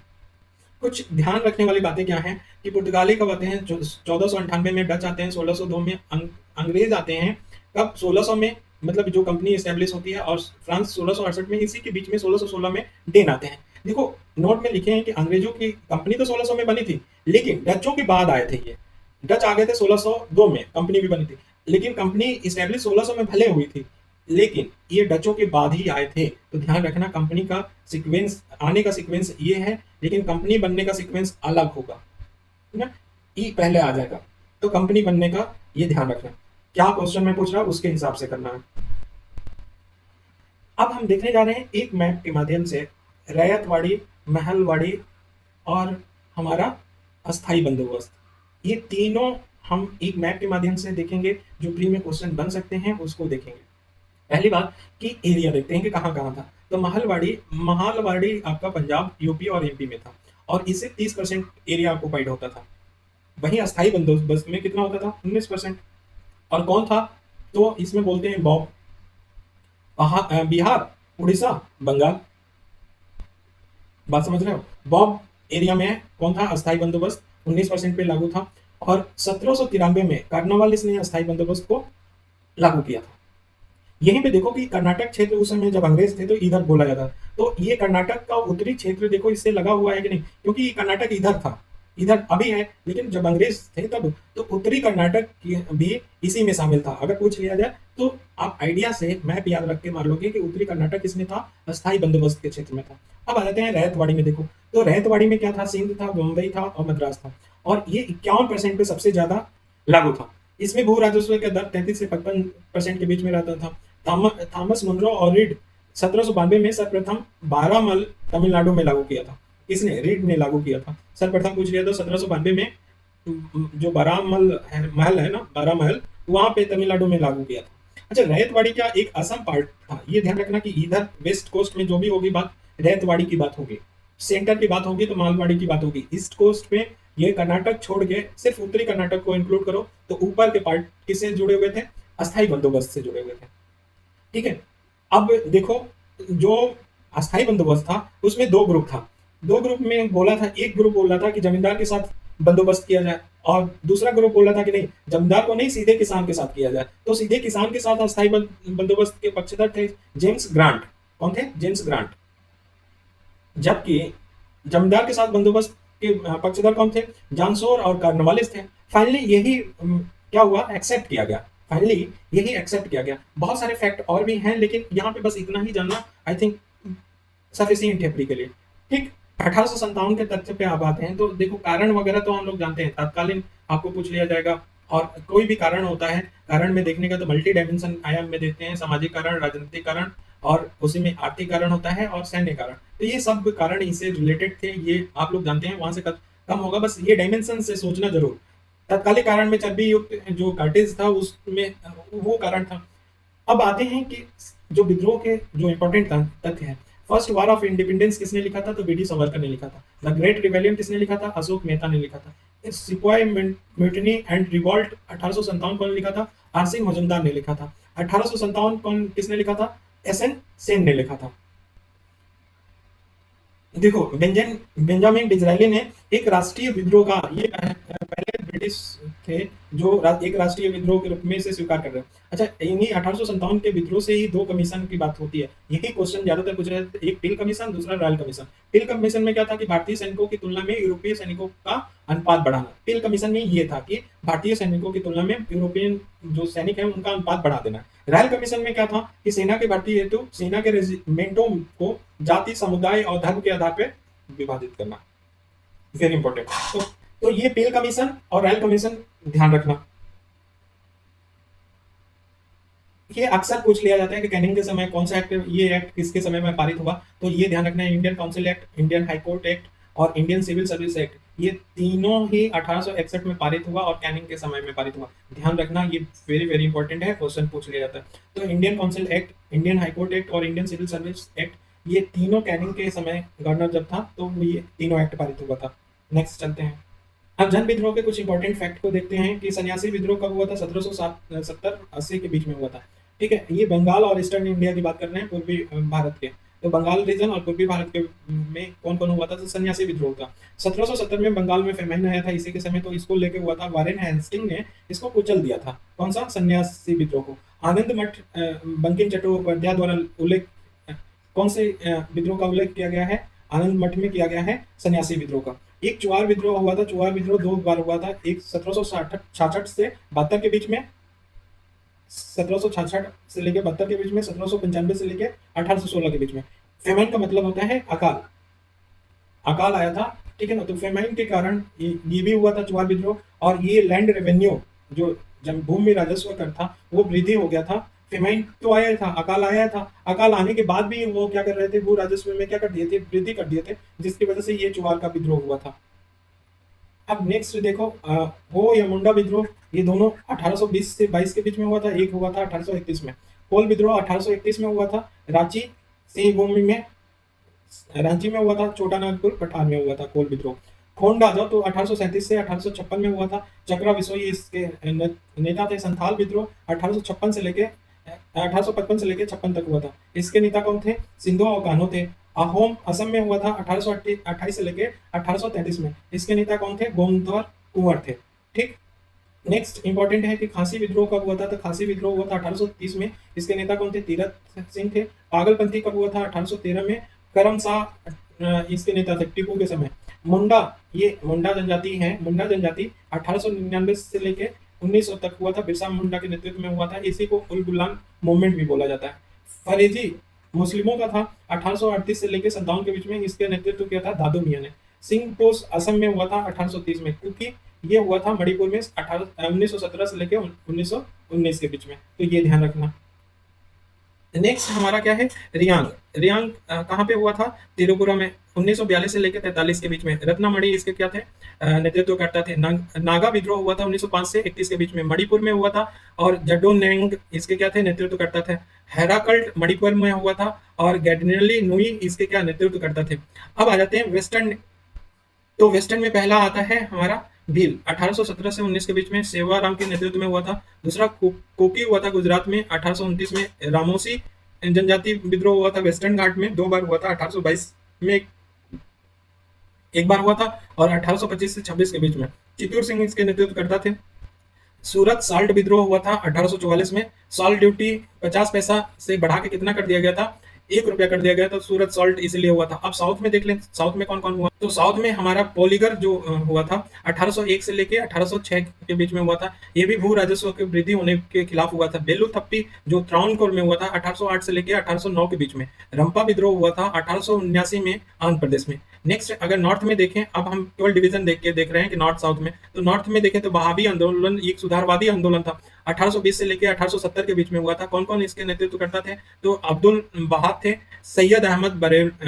कुछ ध्यान रखने वाली बातें क्या हैं कि पुर्तगाली कब आते हैं, 1498 में डच आते हैं, 1602 में अंग्रेज आते हैं। कब, 1600 में, मतलब जो कंपनी एस्टेब्लिश होती है। और फ्रांस 1668 में, इसी के बीच में 1616 में डेन आते हैं। देखो नोट में लिखे हैं कि अंग्रेजों की कंपनी तो 1600 में बनी थी, लेकिन डचों के बाद आए थे। ये डच आ गए थे 1602 में, कंपनी भी बनी थी, लेकिन कंपनी इस्टेब्लिश 1600 में भले हुई थी, लेकिन ये डचों के बाद ही आए थे। तो ध्यान रखना, कंपनी का सीक्वेंस, आने का सीक्वेंस ये है, लेकिन कंपनी बनने का सीक्वेंस अलग होगा, है ना। ई पहले आ जाएगा, तो कंपनी बनने का ये ध्यान रखना। क्या क्वेश्चन में पूछ रहा हूं उसके हिसाब से करना है। अब हम देखने जा रहे हैं एक मैप के माध्यम से रैयतवाड़ी, महलवाड़ी और हमारा अस्थाई बंदोबस्त। ये तीनों हम एक मैप के माध्यम से देखेंगे, जो प्री में क्वेश्चन बन सकते हैं उसको देखेंगे। पहली बात कि एरिया देखते हैं कि कहाँ कहाँ था। तो महालवाड़ी आपका पंजाब, यूपी और MP में था और इससे 30% एरिया ऑक्युपाइड होता था। वहीं अस्थाई बंदोबस्त में कितना होता था, 19%। और कौन था, तो इसमें बोलते हैं बॉब। बिहार, उड़ीसा, बंगाल। बात समझ रहे हो। बॉब एरिया में कौन था, अस्थाई बंदोबस्त 19% पे लागू था। और 1793 में कार्नवालिस ने अस्थाई बंदोबस्त को लागू किया था। यहीं पे देखो कि कर्नाटक क्षेत्र उस समय जब अंग्रेज थे तो इधर बोला जाता, तो ये कर्नाटक का उत्तरी क्षेत्र देखो इससे लगा हुआ है कि नहीं, क्योंकि कर्नाटक इधर था, इधर अभी है, लेकिन जब अंग्रेज थे तब तो उत्तरी कर्नाटक भी इसी में शामिल था। अगर पूछ लिया जाए तो आप आइडिया से मैप याद रख के मार लोगे कि उत्तरी कर्नाटक किसमें था, अस्थाई बंदोबस्त के क्षेत्र में था। अब आ जाते हैं रैयतवाड़ी में। देखो तो रैयतवाड़ी में क्या था, सिंध था, मुंबई था और मद्रास था, और ये 51% पे सबसे ज्यादा लागू था। इसमें भू राजस्व का दर 33 से 55% के बीच में रहता था। थॉमस मुनरो और रीड 1792 में सर्वप्रथम बारामल तमिलनाडु में लागू किया था। किसने? रीड ने लागू किया था। सर्वप्रथम पूछ लिया तो 1792 में जो बारामल महल है ना, बारा महल, वहां पे तमिलनाडु में लागू किया था। अच्छा, रैयतवाड़ी का एक असम पार्ट था। ये ध्यान रखना कि इधर वेस्ट कोस्ट में जो भी होगी बात, रैयतवाड़ी की बात होगी। सेंटर की बात होगी तो मालवाड़ी की बात होगी। ईस्ट कोस्ट में ये कर्नाटक छोड़ के सिर्फ उत्तरी कर्नाटक को इंक्लूड करो तो ऊपर के पार्ट किससे जुड़े हुए थे? अस्थाई बंदोबस्त से जुड़े हुए थे। ठीक है। अब देखो, जो अस्थाई बंदोबस्त था उसमें दो ग्रुप था। दो ग्रुप में बोला था, एक ग्रुप बोल रहा था कि जमींदार के साथ बंदोबस्त किया जाए, और दूसरा ग्रुप बोला था कि नहीं, जमींदार को नहीं, सीधे किसान के साथ किया जाए। तो सीधे किसान के साथ अस्थाई बंदोबस्त के पक्षधर थे जेम्स ग्रांट। कौन थे? James grant. जबकि जमींदार के साथ बंदोबस्त के पक्षधर कौन थे? जानसोर और कार्नवालिस थे। फाइनली यही क्या हुआ, एक्सेप्ट किया गया। फाइनली यही एक्सेप्ट किया गया। बहुत सारे फैक्ट और भी हैं, लेकिन यहाँ पे बस इतना ही जानना आई थिंक सफिशियंट है फ्री के लिए। ठीक। 1857 के तथ्य पे आप आते हैं तो देखो, कारण वगैरह तो हम लोग जानते हैं, तत्कालीन आपको पूछ लिया जाएगा। और कोई भी कारण होता है, कारण में देखने का तो मल्टी डायमेंशन आयाम में देखते हैं, सामाजिक कारण, राजनीतिक कारण, और उसी में आर्थिक कारण होता है और सैन्य कारण। तो ये सब कारण इससे रिलेटेड थे, ये आप लोग जानते हैं, वहां से कम होगा, बस ये डायमेंशन से सोचना जरूर। तत्कालिक कारण में चर्बी युक्त जो कार्टेज था उसमें वो कारण था। अब आते हैं कि जो विद्रोह के जो इंपॉर्टेंट तथ्य है। फर्स्ट वॉर ऑफ इंडिपेंडेंस किसने लिखा था? तो बी डी सावरकर ने लिखा था। द ग्रेट रिवेलियन किसने लिखा था? अशोक मेहता ने लिखा था। सिपाही म्यूटिनी एंड रिवॉल्ट 1857 कौन लिखा था? आर सी मजुमदार ने लिखा था। 1857 कौन किसने लिखा था? एस एन सेन ने लिखा था। देखो, बेंजामिन डिज़रायली ने एक राष्ट्रीय विद्रोह का, ये पहले ब्रिटिश थे जो एक राष्ट्रीय विद्रोह के रूप में इसे स्वीकार कर रहे हैं। अच्छा, इन्हीं 1857 के विद्रोह से ही दो कमीशन की बात होती है। यही क्वेश्चन ज्यादातर पूछ रहे थे, एक पिल कमीशन, दूसरा रॉयल कमीशन। पिल कमीशन में क्या था कि भारतीय सैनिकों की तुलना में यूरोपीय सैनिकों का अनुपात बढ़ाना। पिल कमीशन में ये था कि भारतीय सैनिकों की तुलना में यूरोपियन जो सैनिक है उनका अनुपात बढ़ा देना। रॉयल कमीशन में क्या था कि सेना के भर्ती हेतु सेना के रेजिमेंटों को जाति, समुदाय और धर्म के आधार पर विभाजित करना। Very important. तो ये पेल कमीशन और रॉयल कमीशन ध्यान रखना। ये अक्सर पूछ लिया जाता है कि कैनिंग के समय कौन सा एक्ट, ये एक्ट किसके समय में पारित हुआ? तो ये ध्यान रखना है, Indian council act, Indian high court act और इंडियन सिविल सर्विस एक्ट, ये तीनों ही 1861 में पारित हुआ और कैनिंग के समय में पारित हुआ। ध्यान रखना, ये वेरी वेरी इंपॉर्टेंट है, क्वेश्चन पूछ लिया जाता है। तो Indian council act, Indian high court act और इंडियन सिविल सर्विस एक्ट, ये तीनों कैनिंग के समय गवर्नर जब था तो ये तीनों एक्ट पारित हुआ था। नेक्स्ट चलते हैं। अब जन विद्रोह के कुछ इंपॉर्टेंट फैक्ट को देखते हैं कि सन्यासी विद्रोह कब हुआ था? 1770-80 के बीच में हुआ था। ठीक है। ये बंगाल और ईस्टर्न इंडिया की बात कर रहे हैं, पूर्वी भारत के। तो बंगाल रीजन और पूर्वी भारत के में कौन कौन हुआ था? तो सन्यासी विद्रोह था। 1770 में बंगाल में फेमाइन आया था इसी के समय, तो इसको लेके हुआ था। वारेन हेस्टिंग ने इसको कुचल दिया था। कौन सा? सन्यासी विद्रोह को। आनंद मठ बंकिम चट्टोपाध्याय द्वारा उल्लेख, कौन से विद्रोह का उल्लेख किया गया है? आनंद मठ में किया गया है सन्यासी विद्रोह का। एक चुआर विद्रोह हुआ था। चुआर विद्रोह दो बार हुआ था, एक 1766 से 72 के बीच में, 1766 से लेकर 72 के बीच में, 1795 से लेकर 1816 के बीच में। फेमाइन का मतलब होता है अकाल, अकाल आया था। ठीक है ना। तो फेमाइन के कारण ये भी हुआ था चुआर विद्रोह, और ये लैंड रेवेन्यू जो जब भूमि राजस्व कर था वो वृद्धि हो गया था। फेमाइन तो आया था, अकाल आया था। अकाल आने के बाद भी वो क्या कर रहे थे? भू राजस्व में क्या कर दिए थे? वृद्धि कर दिए थे, जिसकी वजह से ये चुआर का विद्रोह हुआ था। अब नेक्स्ट देखो, हो या मुंडा विद्रोह, ये दोनों 1820 से 22 के बीच में हुआ था। एक हुआ था 1831 में। कोल विद्रोह 1831 में हुआ था, रांची सिंह भूमि में, रांची में हुआ था। छोटा नागपुर पठार में हुआ था कोल विद्रोह। खोंड आ जाओ तो 1837 से 1856 में हुआ था। चक्रा विसोई इसके नेता थे। संथाल विद्रोह 1856 से लेके 1855 से लेके 56 तक हुआ था। इसके नेता कौन थे? सिंधु और कान्हो थे। अहोम असम में हुआ था 1828 से लेके 1833 में। इसके नेता कौन थे? गोमधर कुंवर थे। ठीक। नेक्स्ट इंपॉर्टेंट है कि खासी विद्रोह कब हुआ था? तो खासी विद्रोह हुआ था 1830 में। इसके नेता कौन थे? तीरथ सिंह थे। पागलपंथी कब हुआ था? 1813 में। करम शाह इसके नेता थे टीपू के समय। मुंडा, ये मुंडा जनजाति है। मुंडा जनजाति 1899 से लेके 1900 तक हुआ था, बिरसा मुंडा के नेतृत्व में हुआ था। इसी को उल गुलान मूवमेंट भी बोला जाता है। फरेजी मुस्लिमों का था, 1838 से लेके 57 के बीच में इसके नेतृत्व किया था दादू मियां ने। सिंह पोस्ट असम में हुआ था 1830 में, क्योंकि ये हुआ था मणिपुर में 1917 से लेके 1919 के बीच में, तो ये ध्यान रखना। नेक्स्ट हमारा क्या है, रियांग। रियांग कहाँ पे हुआ था, त्रिपुरा में 1942 से लेकर 43 के बीच में। रत्नामणि इसके क्या थे, नेतृत्व करता थे। नागा विद्रोह हुआ था 1905 से 31 के बीच में, मणिपुर में हुआ था। और जडोनेंग इसके क्या थे, नेतृत्व करता था। हेराकल्ट मणिपुर में हुआ था। और गैडनेली नुई इसके क्या नेतृत्व करता थे। अब आ जाते हैं वेस्टर्न। तो वेस्टर्न में पहला आता है हमारा भील, 1817 से 19 के बीच में सेवाराम के नेतृत्व में हुआ था। दूसरा कोकी हुआ था गुजरात में 1829 में। रामोसी जनजाति विद्रोह हुआ था वेस्टर्न घाट में, 2 बार हुआ था। 1822 में एक बार हुआ था, और 1825 से 26 के बीच में चित्तूर सिंह इसके नेतृत्व करता थे। सूरत साल्ट विद्रोह हुआ था 1844 में। सॉल्ट ड्यूटी 50 पैसा से बढ़ा के कितना कर दिया गया था, 1 रुपया कर दिया गया था। सूरत सॉल्ट इसलिए हुआ था। अब साउथ में देख लें, साउथ में कौन कौन हुआ। तो साउथ में हमारा पोलीगर जो हुआ था 1801 से लेके 1806 के बीच में हुआ था। ये भी भू राजस्व की वृद्धि होने के खिलाफ हुआ था। बेलू थप्पी जो त्रावणकोर में हुआ था 1808 से लेके 1809 के बीच में। रंपा विद्रोह हुआ था 1879 में आंध्र प्रदेश में। नेक्स्ट अगर नॉर्थ में देखें, अब हम केवल डिवीजन देख रहे हैं कि नॉर्थ साउथ में। तो नॉर्थ में देखें तो बहावी आंदोलन एक सुधारवादी आंदोलन था, 1820 से लेकर 1870 के बीच में हुआ था। कौन कौन इसके नेतृत्व करता थे, तो अब्दुल बहाब थे, सैयद अहमद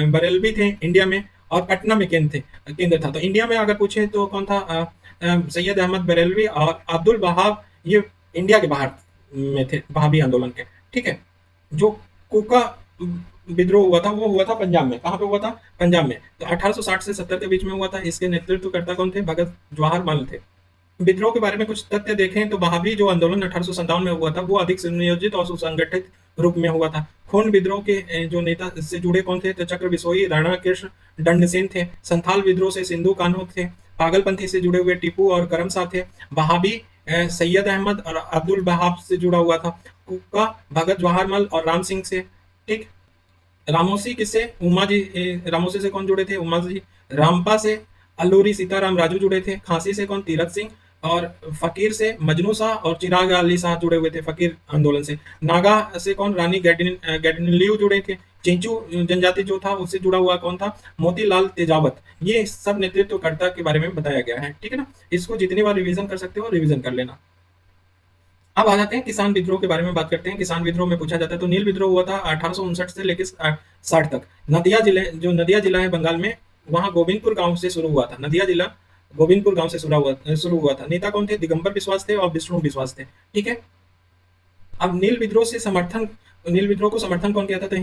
बरेलवी थे इंडिया में, और पटना में केंद्र था। तो इंडिया में अगर पूछे तो कौन था, सैयद अहमद बरेलवी और अब्दुल बहाब, ये इंडिया के बाहर में थे बहाबी आंदोलन के। ठीक है। जो कुका विद्रोह हुआ था वो हुआ था पंजाब में। कहाँ पे हुआ था, पंजाब में। तो 1860 से 70 के बीच में हुआ था। इसके नेतृत्वकर्ता कौन थे, भगत जवाहर लाल थे। विद्रोह के बारे में कुछ तथ्य देखें तो बहावी जो आंदोलन 1857 में हुआ था वो अधिक सुनियोजित और सुसंगठित रूप में हुआ था। खून विद्रोह के जो नेता से जुड़े कौन थे, तो चक्र बिसोई, राणा कृष्ण दंडसेन थे। संथाल विद्रोह से सिंधु कान्हू थे। पागलपंथी से जुड़े हुए टीपू और करमशाह थे। बहावी सैयद अहमद और अब्दुल बहाब से जुड़ा हुआ था। कुका भगत जवाहर लाल और राम सिंह से। ठीक। रामोसी किससे, उमा जी, रामोसी से कौन जुड़े थे, उमा जी। रामपा से अल्लूरी सीताराम राजू जुड़े थे। खांसी से कौन, तीरथ सिंह। और फकीर से मजनू शाह और चिराग अली शाह जुड़े हुए थे फकीर आंदोलन से। नागा से कौन, रानी गैडिनलियू जुड़े थे। चिंचू जनजाति जो था उससे जुड़ा हुआ कौन था, मोतीलाल तेजावत। ये सब नेतृत्वकर्ता के बारे में बताया गया है। ठीक है ना। इसको जितनी बार रिवीजन कर सकते हो रिवीजन कर लेना। अब आ जाते हैं किसान विद्रोह के बारे में बात करते हैं। किसान विद्रोह में पूछा जाता है तो नील विद्रोह हुआ था 1859 से लेकर 60 तक। नदिया जिले, जो नदिया जिला है बंगाल में, वहां गोविंदपुर गांव से शुरू हुआ था। नदिया जिला गोविंदपुर गांव से शुरू हुआ था। नेता कौन थे, दिगंबर बिश्वास थे और विष्णु बिश्वास थे। ठीक है। अब नील विद्रोह को समर्थन कौन किया था, तो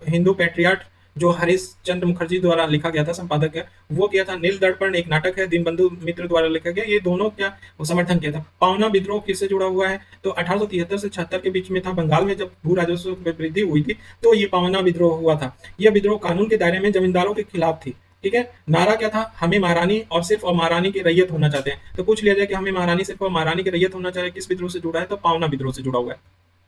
हिंदू पैट्रियाट जो हरीश चंद्र मुखर्जी द्वारा लिखा गया था, संपादक है वो किया था। नील दर्पण एक नाटक है, दीनबंधु मित्र द्वारा लिखा गया। ये दोनों क्या समर्थन किया था। पावना विद्रोह किससे जुड़ा हुआ है, तो 1873 से 76 के बीच में था। बंगाल में जब भू राजस्व में वृद्धि हुई थी तो ये पावना विद्रोह हुआ था। यह विद्रोह कानून के दायरे में जमींदारों के खिलाफ थी। ठीक है। नारा क्या था, हमें महारानी और सिर्फ और महारानी की रैयत होना चाहते हैं। तो पूछ लिया जाए कि हमें महारानी सिर्फ और महारानी की रैयत होना चाहिए, किस विद्रोह से जुड़ा है, तो पावना विद्रोह से जुड़ा हुआ है।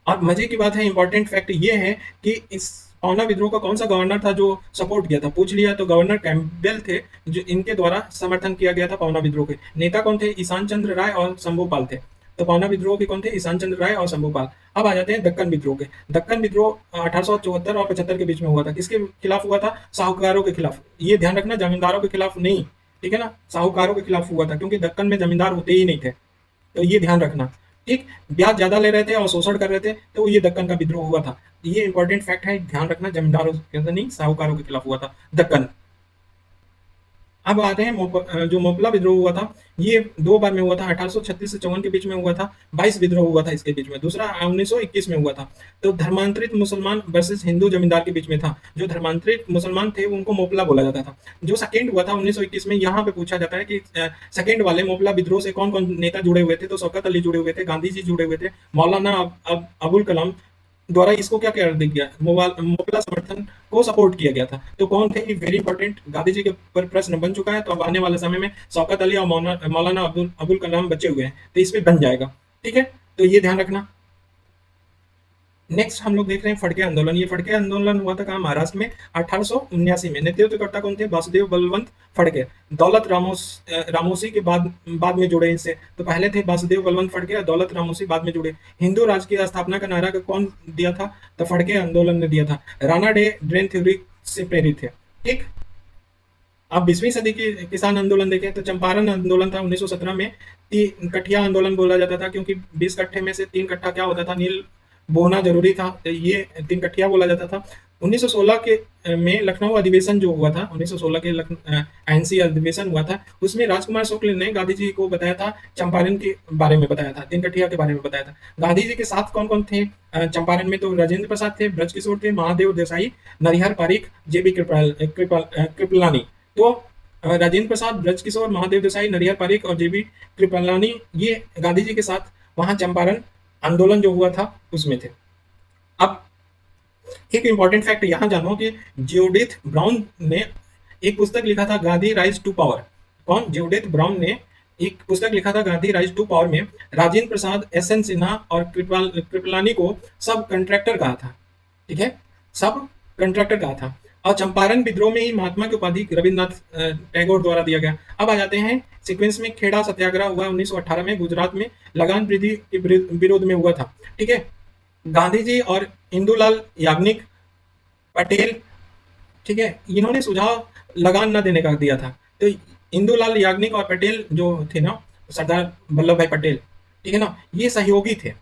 अब मजे की बात है, इंपॉर्टेंट फैक्ट ये है कि इस पावना विद्रोह का कौन सा गवर्नर था जो सपोर्ट किया था, पूछ लिया तो गवर्नर कैम्पबेल थे, जो इनके द्वारा समर्थन किया गया था पावना विद्रोह के। नेता कौन थे, ईशान चंद्र राय और शंभूपाल थे। तो पावना विद्रोह के कौन थे, ईशान चंद्र राय और शंभूपाल। अब आ जाते हैं दक्कन विद्रोह के। दक्कन विद्रोह 1874 और 75 के बीच में हुआ था। किसके खिलाफ हुआ था, साहूकारों के खिलाफ। ये ध्यान रखना, जमींदारों के खिलाफ नहीं। ठीक है ना, साहूकारों के खिलाफ हुआ था, क्योंकि दक्कन में जमींदार होते ही नहीं थे। तो ये ध्यान रखना। ठीक। ब्याज ज्यादा ले रहे थे और शोषण कर रहे थे, तो ये दक्कन का विद्रोह हुआ था। ये इंपॉर्टेंट फैक्ट है, ध्यान रखना, जमींदारों के नहीं साहूकारों के खिलाफ हुआ था दक्कन। अब आते हैं जो मोपला विद्रोह हुआ था, ये 2 बार में हुआ था। 1836 से 54 के बीच में हुआ था। 22 विद्रोह हुआ था इसके बीच में। दूसरा 1921 में हुआ था। तो धर्मांतरित मुसलमान वर्सेस हिंदू जमींदार के बीच में था। जो धर्मांतरित मुसलमान थे उनको मोपला बोला जाता था। जो सेकेंड हुआ था 1921 में, यहाँ पे पूछा जाता है कि सेकेंड वाले मोपला विद्रोह से कौन कौन नेता जुड़े हुए थे, तो शौकत अली जुड़े हुए थे, गांधी जी जुड़े हुए थे, मौलाना अबुल कलाम द्वारा इसको क्या कर दिया गया, मोपला समर्थन को सपोर्ट किया गया था। तो कौन थे, वेरी इंपॉर्टेंट, गांधी जी के ऊपर प्रश्न बन चुका है। तो अब आने वाले समय में शौकत अली और मौलाना अबुल कलाम बचे हुए हैं, तो इस पे बन जाएगा। ठीक है। तो ये ध्यान रखना। नेक्स्ट हम लोग देख रहे हैं फड़के आंदोलन। ये फड़के आंदोलन हुआ था कहाँ? महाराष्ट्र में 1879 में। नेतृत्वकर्ता कौन थे? वासुदेव बलवंत फड़के। दौलत रामोसी के बाद में जुड़े इनसे। तो पहले थे वासुदेव बलवंत फड़के और दौलत रामोसी बाद में जुड़े। हिंदू राज्य की स्थापना का नारा कौन दिया था? तो फड़के आंदोलन ने दिया था। राणा डे ड्रेन थ्योरी से प्रेरित थे। ठीक। अब 20वीं सदी की किसान आंदोलन देखें तो चंपारण आंदोलन था 1917 में। तीन कठिया आंदोलन बोला जाता था क्योंकि 20 कट्ठे में से 3 कट्ठा क्या होता था? नील बोना जरूरी था, ये 3 कट्ठिया बोला जाता था। 1916 के में लखनऊ अधिवेशन जो हुआ था, 1916 के आईएनसी अधिवेशन हुआ था, उसमें राजकुमार शुक्ल ने गांधी जी को बताया था, चंपारण के बारे में बताया था, 3 कट्ठिया के बारे में बताया था। गांधी जी के साथ कौन कौन थे चंपारण में? तो राजेंद्र प्रसाद थे, ब्रजकिशोर थे, महादेव देसाई, नरिहर पारिक, जेबी कृपलानी। तो राजेंद्र प्रसाद, ब्रजकिशोर, महादेव देसाई, नरिहर पारिक और जेबी कृपलानी ये गांधी जी के साथ वहां चंपारण आंदोलन जो हुआ था उसमें थे। अब एक इंपॉर्टेंट फैक्ट यहां जानो कि ज्यूडिथ ब्राउन ने एक पुस्तक लिखा था, गांधी राइज टू पावर। कौन? ज्यूडिथ ब्राउन ने एक पुस्तक लिखा था, गांधी राइज टू पावर, में राजेंद्र प्रसाद, एस एन सिन्हा और कृपलानी को सब कंट्रैक्टर कहा था। ठीक है, सब कंट्रैक्टर कहा था। और चंपारण विद्रोह में ही महात्मा की उपाधि रविन्द्रनाथ टैगोर द्वारा दिया गया। अब आ जाते हैं सीक्वेंस में। खेड़ा सत्याग्रह हुआ 1918 में गुजरात में, लगान वृद्धि के विरोध में हुआ था। ठीक है, गांधी जी और इंदुलाल याग्निक पटेल, ठीक है, इन्होंने सुझाव लगान न देने का दिया था। तो इंदुलाल याग्निक और पटेल जो थे ना, सरदार वल्लभ भाई पटेल, ठीक है ना, ये सहयोगी थे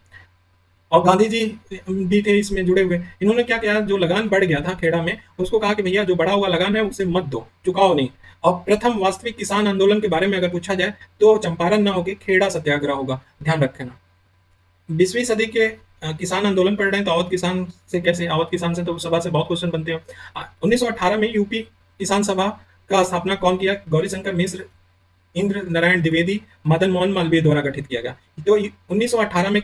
और गांधी जी भी थे इसमें जुड़े हुए। इन्होंने क्या किया? जो लगान बढ़ गया था खेड़ा में, उसको कहा कि भैया जो बढ़ा हुआ लगान है उसे मत दो, चुकाओ नहीं। और प्रथम वास्तविक किसान आंदोलन के बारे में अगर पूछा जाए तो चंपारण ना होकर खेड़ा सत्याग्रह होगा, ध्यान रखना। 20वीं सदी के किसान आंदोलन पढ़ रहे हैं तो अवध किसान से कैसे? अवध किसान से तो सभा से बहुत क्वेश्चन बनते हैं। 1918 में यूपी किसान सभा का स्थापना कौन किया? गौरीशंकर मिश्र, इंद्र नारायण द्विवेदी, मदन मोहन मालवीय द्वारा गठित किया गया। तो 1918 में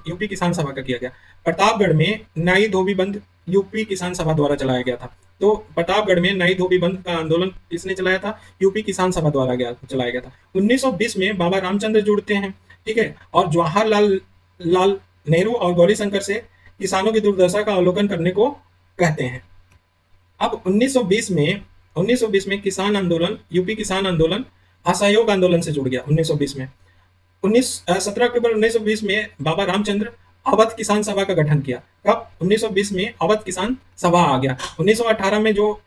यूपी किसान सभा का किया गया। प्रतापगढ़ में नाई धोबी बंद यूपी किसान सभा द्वारा चलाया गया था। तो प्रतापगढ़ में नाई धोबी बंद का आंदोलन किसने चलाया था? यूपी किसान सभा द्वारा चलाया गया था। 1920 में बाबा रामचंद्र जुड़ते हैं, ठीक है, और जवाहरलाल नेहरू और गौरीशंकर से किसानों की दुर्दशा का अवलोकन करने को कहते हैं। अब 1920 में किसान आंदोलन, यूपी किसान आंदोलन असहयोग आंदोलन से जुड़ गया 1920 में। 17 अक्टूबर 1920 में बाबा रामचंद्र अवध किसान सभा का गठन किया। कब? 1920 में अवध किसान सभा आ गया। 1918 में जो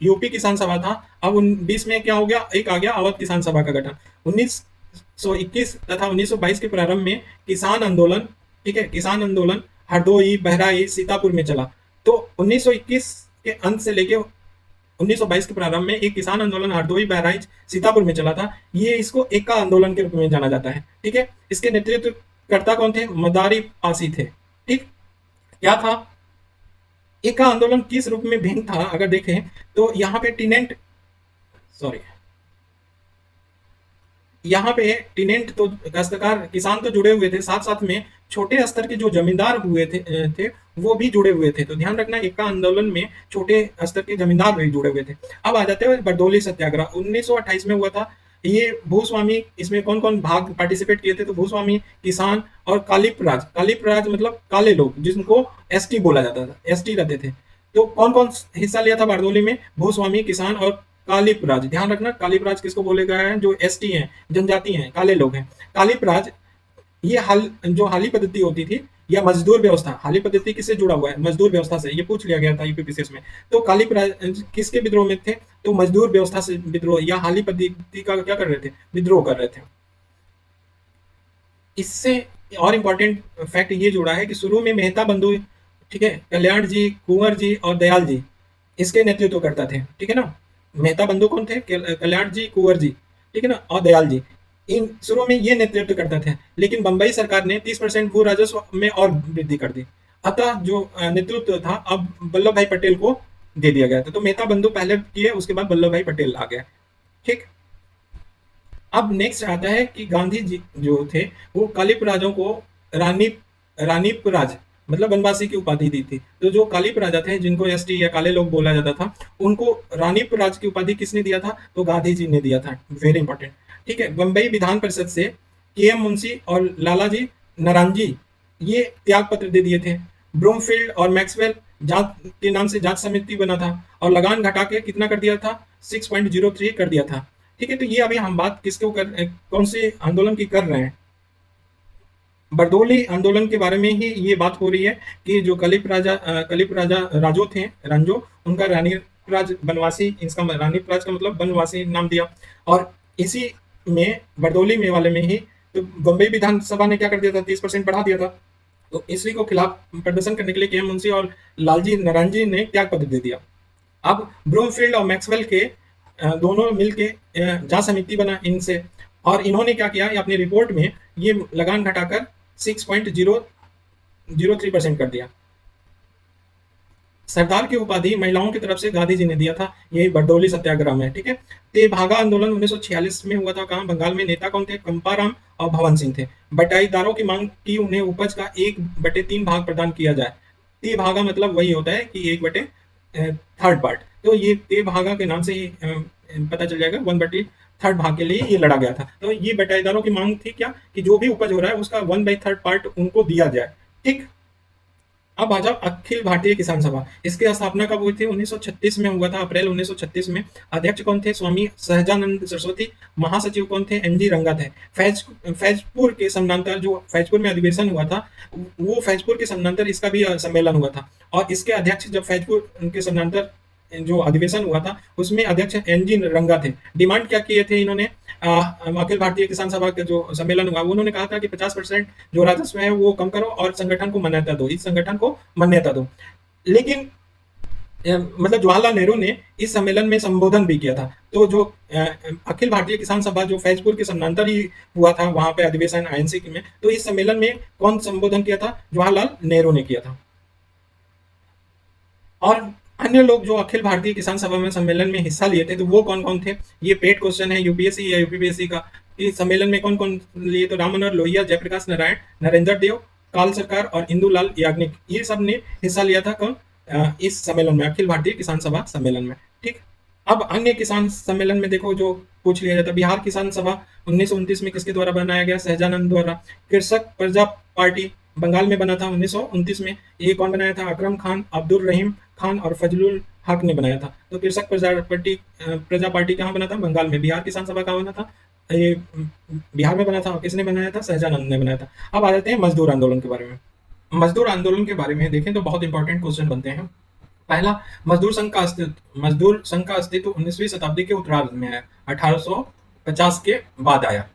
यूपी किसान सभा था, अब 20 में क्या हो गया? एक आ गया अवध किसान सभा का गठन। 1921 तथा 1922 के प्रारंभ में किसान आंदोलन, ठीक है, किसान आंदोलन हरदोई, बहराइच, सीतापुर में चला। तो 1921 के अंत से लेके 1922 के प्रारंभ में एक किसान आंदोलन हरदोई, बहराइच, सीतापुर में चला था। ये इसको एका आंदोलन के रूप में जाना जाता है। ठीक है, इसके नेतृत्वकर्ता कौन थे? मदारी पासी थे। ठीक, क्या था? एका आंदोलन किस रूप में भिन्न था अगर देखें तो यहाँ पे टिनेंट, सॉरी, यहाँ पे टिनेंट तो काश्तकार किसान तो जुड़े हुए थे, साथ साथ में छोटे स्तर के जो जमींदार हुए थे वो भी जुड़े हुए थे। तो ध्यान रखना, एका आंदोलन में छोटे स्तर के जमींदार भी जुड़े हुए थे। अब आ जाते हैं बरदौली सत्याग्रह 1928 में हुआ था। ये भूस्वामी, इसमें कौन कौन भाग पार्टिसिपेट किए थे? तो भूस्वामी, किसान और कालीपराज। कालीपराज मतलब काले लोग, जिनको एसटी बोला जाता था, एसटी रहते थे। तो कौन कौन हिस्सा लिया था बरदौली में? भूस्वामी, किसान और कालीपराज। ध्यान रखना, कालीपराज किसको बोले गए हैं? जो एसटी हैं, जनजाति हैं, काले लोग हैं। कालीपराज, ये जो हाली पद्धति होती थी या मजदूर व्यवस्था, हाली पद्धति किससे जुड़ा हुआ है? मजदूर व्यवस्था से। ये पूछ लिया गया था यूपीपीसीएस में। तो कालीपराज किसके विद्रोह में थे? तो मजदूर व्यवस्था से विद्रोह या हाली पद्धति का क्या कर रहे थे? विद्रोह कर रहे थे। इससे और इंपॉर्टेंट फैक्ट ये जुड़ा है कि शुरू में मेहता बंधु, ठीक है, कल्याण जी, कुंवर जी और दयाल जी इसके नेतृत्व करता थे। ठीक है ना, मेहता बंधु कौन थे? कल्याण जी, कुंवर जी, ठीक है ना, और दयाल जी। इन शुरू में ये नेतृत्व करते थे, लेकिन बंबई सरकार ने 30% भू राजस्व में और वृद्धि कर दी। अतः जो नेतृत्व था अब वल्लभ भाई पटेल को दे दिया गया था। तो मेहता बंधु पहले किए, उसके बाद वल्लभ भाई पटेल आ गया। ठीक, अब नेक्स्ट आता है कि गांधी जी जो थे वो कालीपराजों को रानीपराज मतलब वनवासी की उपाधि दी थी। तो जो कालीपराजा थे, जिनको एसटी या काले लोग बोला जाता था, उनको रानीपराज की उपाधि किसने दिया था? तो गांधी जी ने दिया था। Very important. ठीक है, बंबई विधान परिषद से के एम मुंशी और लालाजी नारायण जी ये त्याग पत्र दे दिए थे। ब्रूमफील्ड और मैक्सवेल जांच के नाम से जांच समिति बना था और लगान घटा के कितना कर दिया था, 6.03 कर दिया था। ठीक है, तो ये अभी हम बात किसको कौन से आंदोलन की कर रहे हैं, बरदोली आंदोलन के बारे में ही ये बात हो रही है कि जो कलिप राजा राजो थे, रंजो, उनका रानी राज बनवासी, इसका रानी राज का मतलब बनवासी नाम दिया। और इसी में बरदोली में वाले में ही तो बम्बई विधानसभा ने क्या कर दिया था, 30% बढ़ा दिया था। तो इसी को खिलाफ प्रदर्शन करने के लिए के मुंशी और लालजी नारायण जी ने त्याग पत्र दे दिया। अब ब्रूमफील्ड और मैक्सवेल के दोनों मिलके जांच समिति बना इनसे, और इन्होंने क्या किया, अपनी रिपोर्ट में ये लगान घटाकर 6.003% कर दिया। सरदार की उपाधि महिलाओं की तरफ से गांधी जी ने दिया था, यही बरदौली सत्याग्रह में। ठीक है, तेभागा आंदोलन 1946 में हुआ था। कहाँ, बंगाल में। नेता कौन थे, कंपाराम और भवन सिंह थे। बटाईदारों की मांग की उन्हें उपज का 1/3 भाग प्रदान किया जाए। तेभागा मतलब वही होता है कि 1/3 पार्ट। तो ये तेभागा के नाम से ही पता चल जाएगा, 1/3 भाग के लिए ये लड़ा गया था। तो ये बटाईदारों की मांग थी क्या, कि जो भी उपज हो रहा है उसका 1/3 पार्ट उनको दिया जाए। ठीक, अब आ जाओ अखिल भारतीय किसान सभा। इसकी स्थापना कब हुई थी, 1936 में हुआ था, अप्रैल 1936 में। अध्यक्ष कौन थे, स्वामी सहजानंद सरस्वती। महासचिव कौन थे, एनजी रंगा थे। फैजपुर के समानांतर, जो फैजपुर में अधिवेशन हुआ था, वो फैजपुर के समानांतर इसका भी सम्मेलन हुआ था। और इसके अध्यक्ष, जब फैजपुर के समानांतर जो अधिवेशन हुआ था, उसमें अध्यक्ष एनजी रंगा थे। डिमांड क्या किए थे इन्होंने, अखिल भारतीय किसान सभा का जो सम्मेलन हुआ, उन्होंने कहा था कि 50% जो राजस्व है वो कम करो और संगठन को मान्यता दो, इस संगठन को मान्यता दो। लेकिन मतलब जवाहरलाल नेहरू ने इस सम्मेलन में संबोधन भी किया था। तो जो अखिल भारतीय किसान सभा जो फैजपुर के समानांतर ही हुआ था, वहां पे अधिवेशन आईएनसी में, तो इस सम्मेलन में कौन संबोधन किया था, जवाहरलाल नेहरू ने किया था। और अन्य लोग जो अखिल भारतीय किसान सभा में सम्मेलन में हिस्सा लिए थे, तो वो कौन कौन थे, ये पेड क्वेश्चन है यूपीएससी या यूपीपीएससी का। इस सम्मेलन में कौन कौन लिए, तो राम मनोहर लोहिया, जयप्रकाश नारायण, नरेंद्र देव, काल सरकार और इंदुलाल याग्निक, ये सब ने हिस्सा लिया था कौन, इस सम्मेलन में, अखिल भारतीय किसान सभा सम्मेलन में। ठीक, अब अन्य किसान सम्मेलन में देखो जो पूछ लिया जाता है, बिहार किसान सभा 1929 में किसके द्वारा बनाया गया, सहजानंद द्वारा। कृषक प्रजा पार्टी बंगाल में बना था 1929 में, ये कौन बनाया था, अकरम खान, अब्दुल रहीम खान और फजलुल हक ने बनाया था। तो कृषक प्रजा पार्टी कहाँ बना था, बंगाल में। बिहार किसान सभा कहाँ बना था, ये बिहार में बना था। और किसने बनाया था, सहजानंद ने बनाया था। अब आ जाते हैं मजदूर आंदोलन के बारे में। मजदूर आंदोलन के बारे में देखें तो बहुत इंपॉर्टेंट क्वेश्चन बनते हैं। पहला, मजदूर संघ का अस्तित्व 19वीं शताब्दी के उत्तरार्ध में आया, 1850 के बाद आया।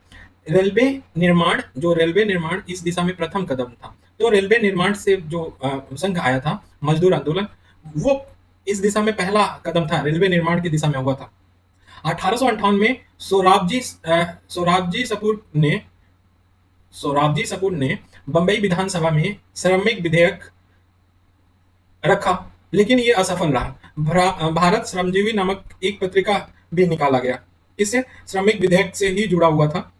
रेलवे निर्माण, जो रेलवे निर्माण इस दिशा में प्रथम कदम था। तो रेलवे निर्माण से जो संघ आया था, मजदूर आंदोलन, वो इस दिशा में पहला कदम था, रेलवे निर्माण की दिशा में हुआ था। 1858 में सोराबजी सपूर ने बंबई विधानसभा में श्रमिक विधेयक रखा, लेकिन ये असफल रहा। भारत श्रमजीवी नामक एक पत्रिका भी निकाला गया, इससे श्रमिक विधेयक से ही जुड़ा हुआ था।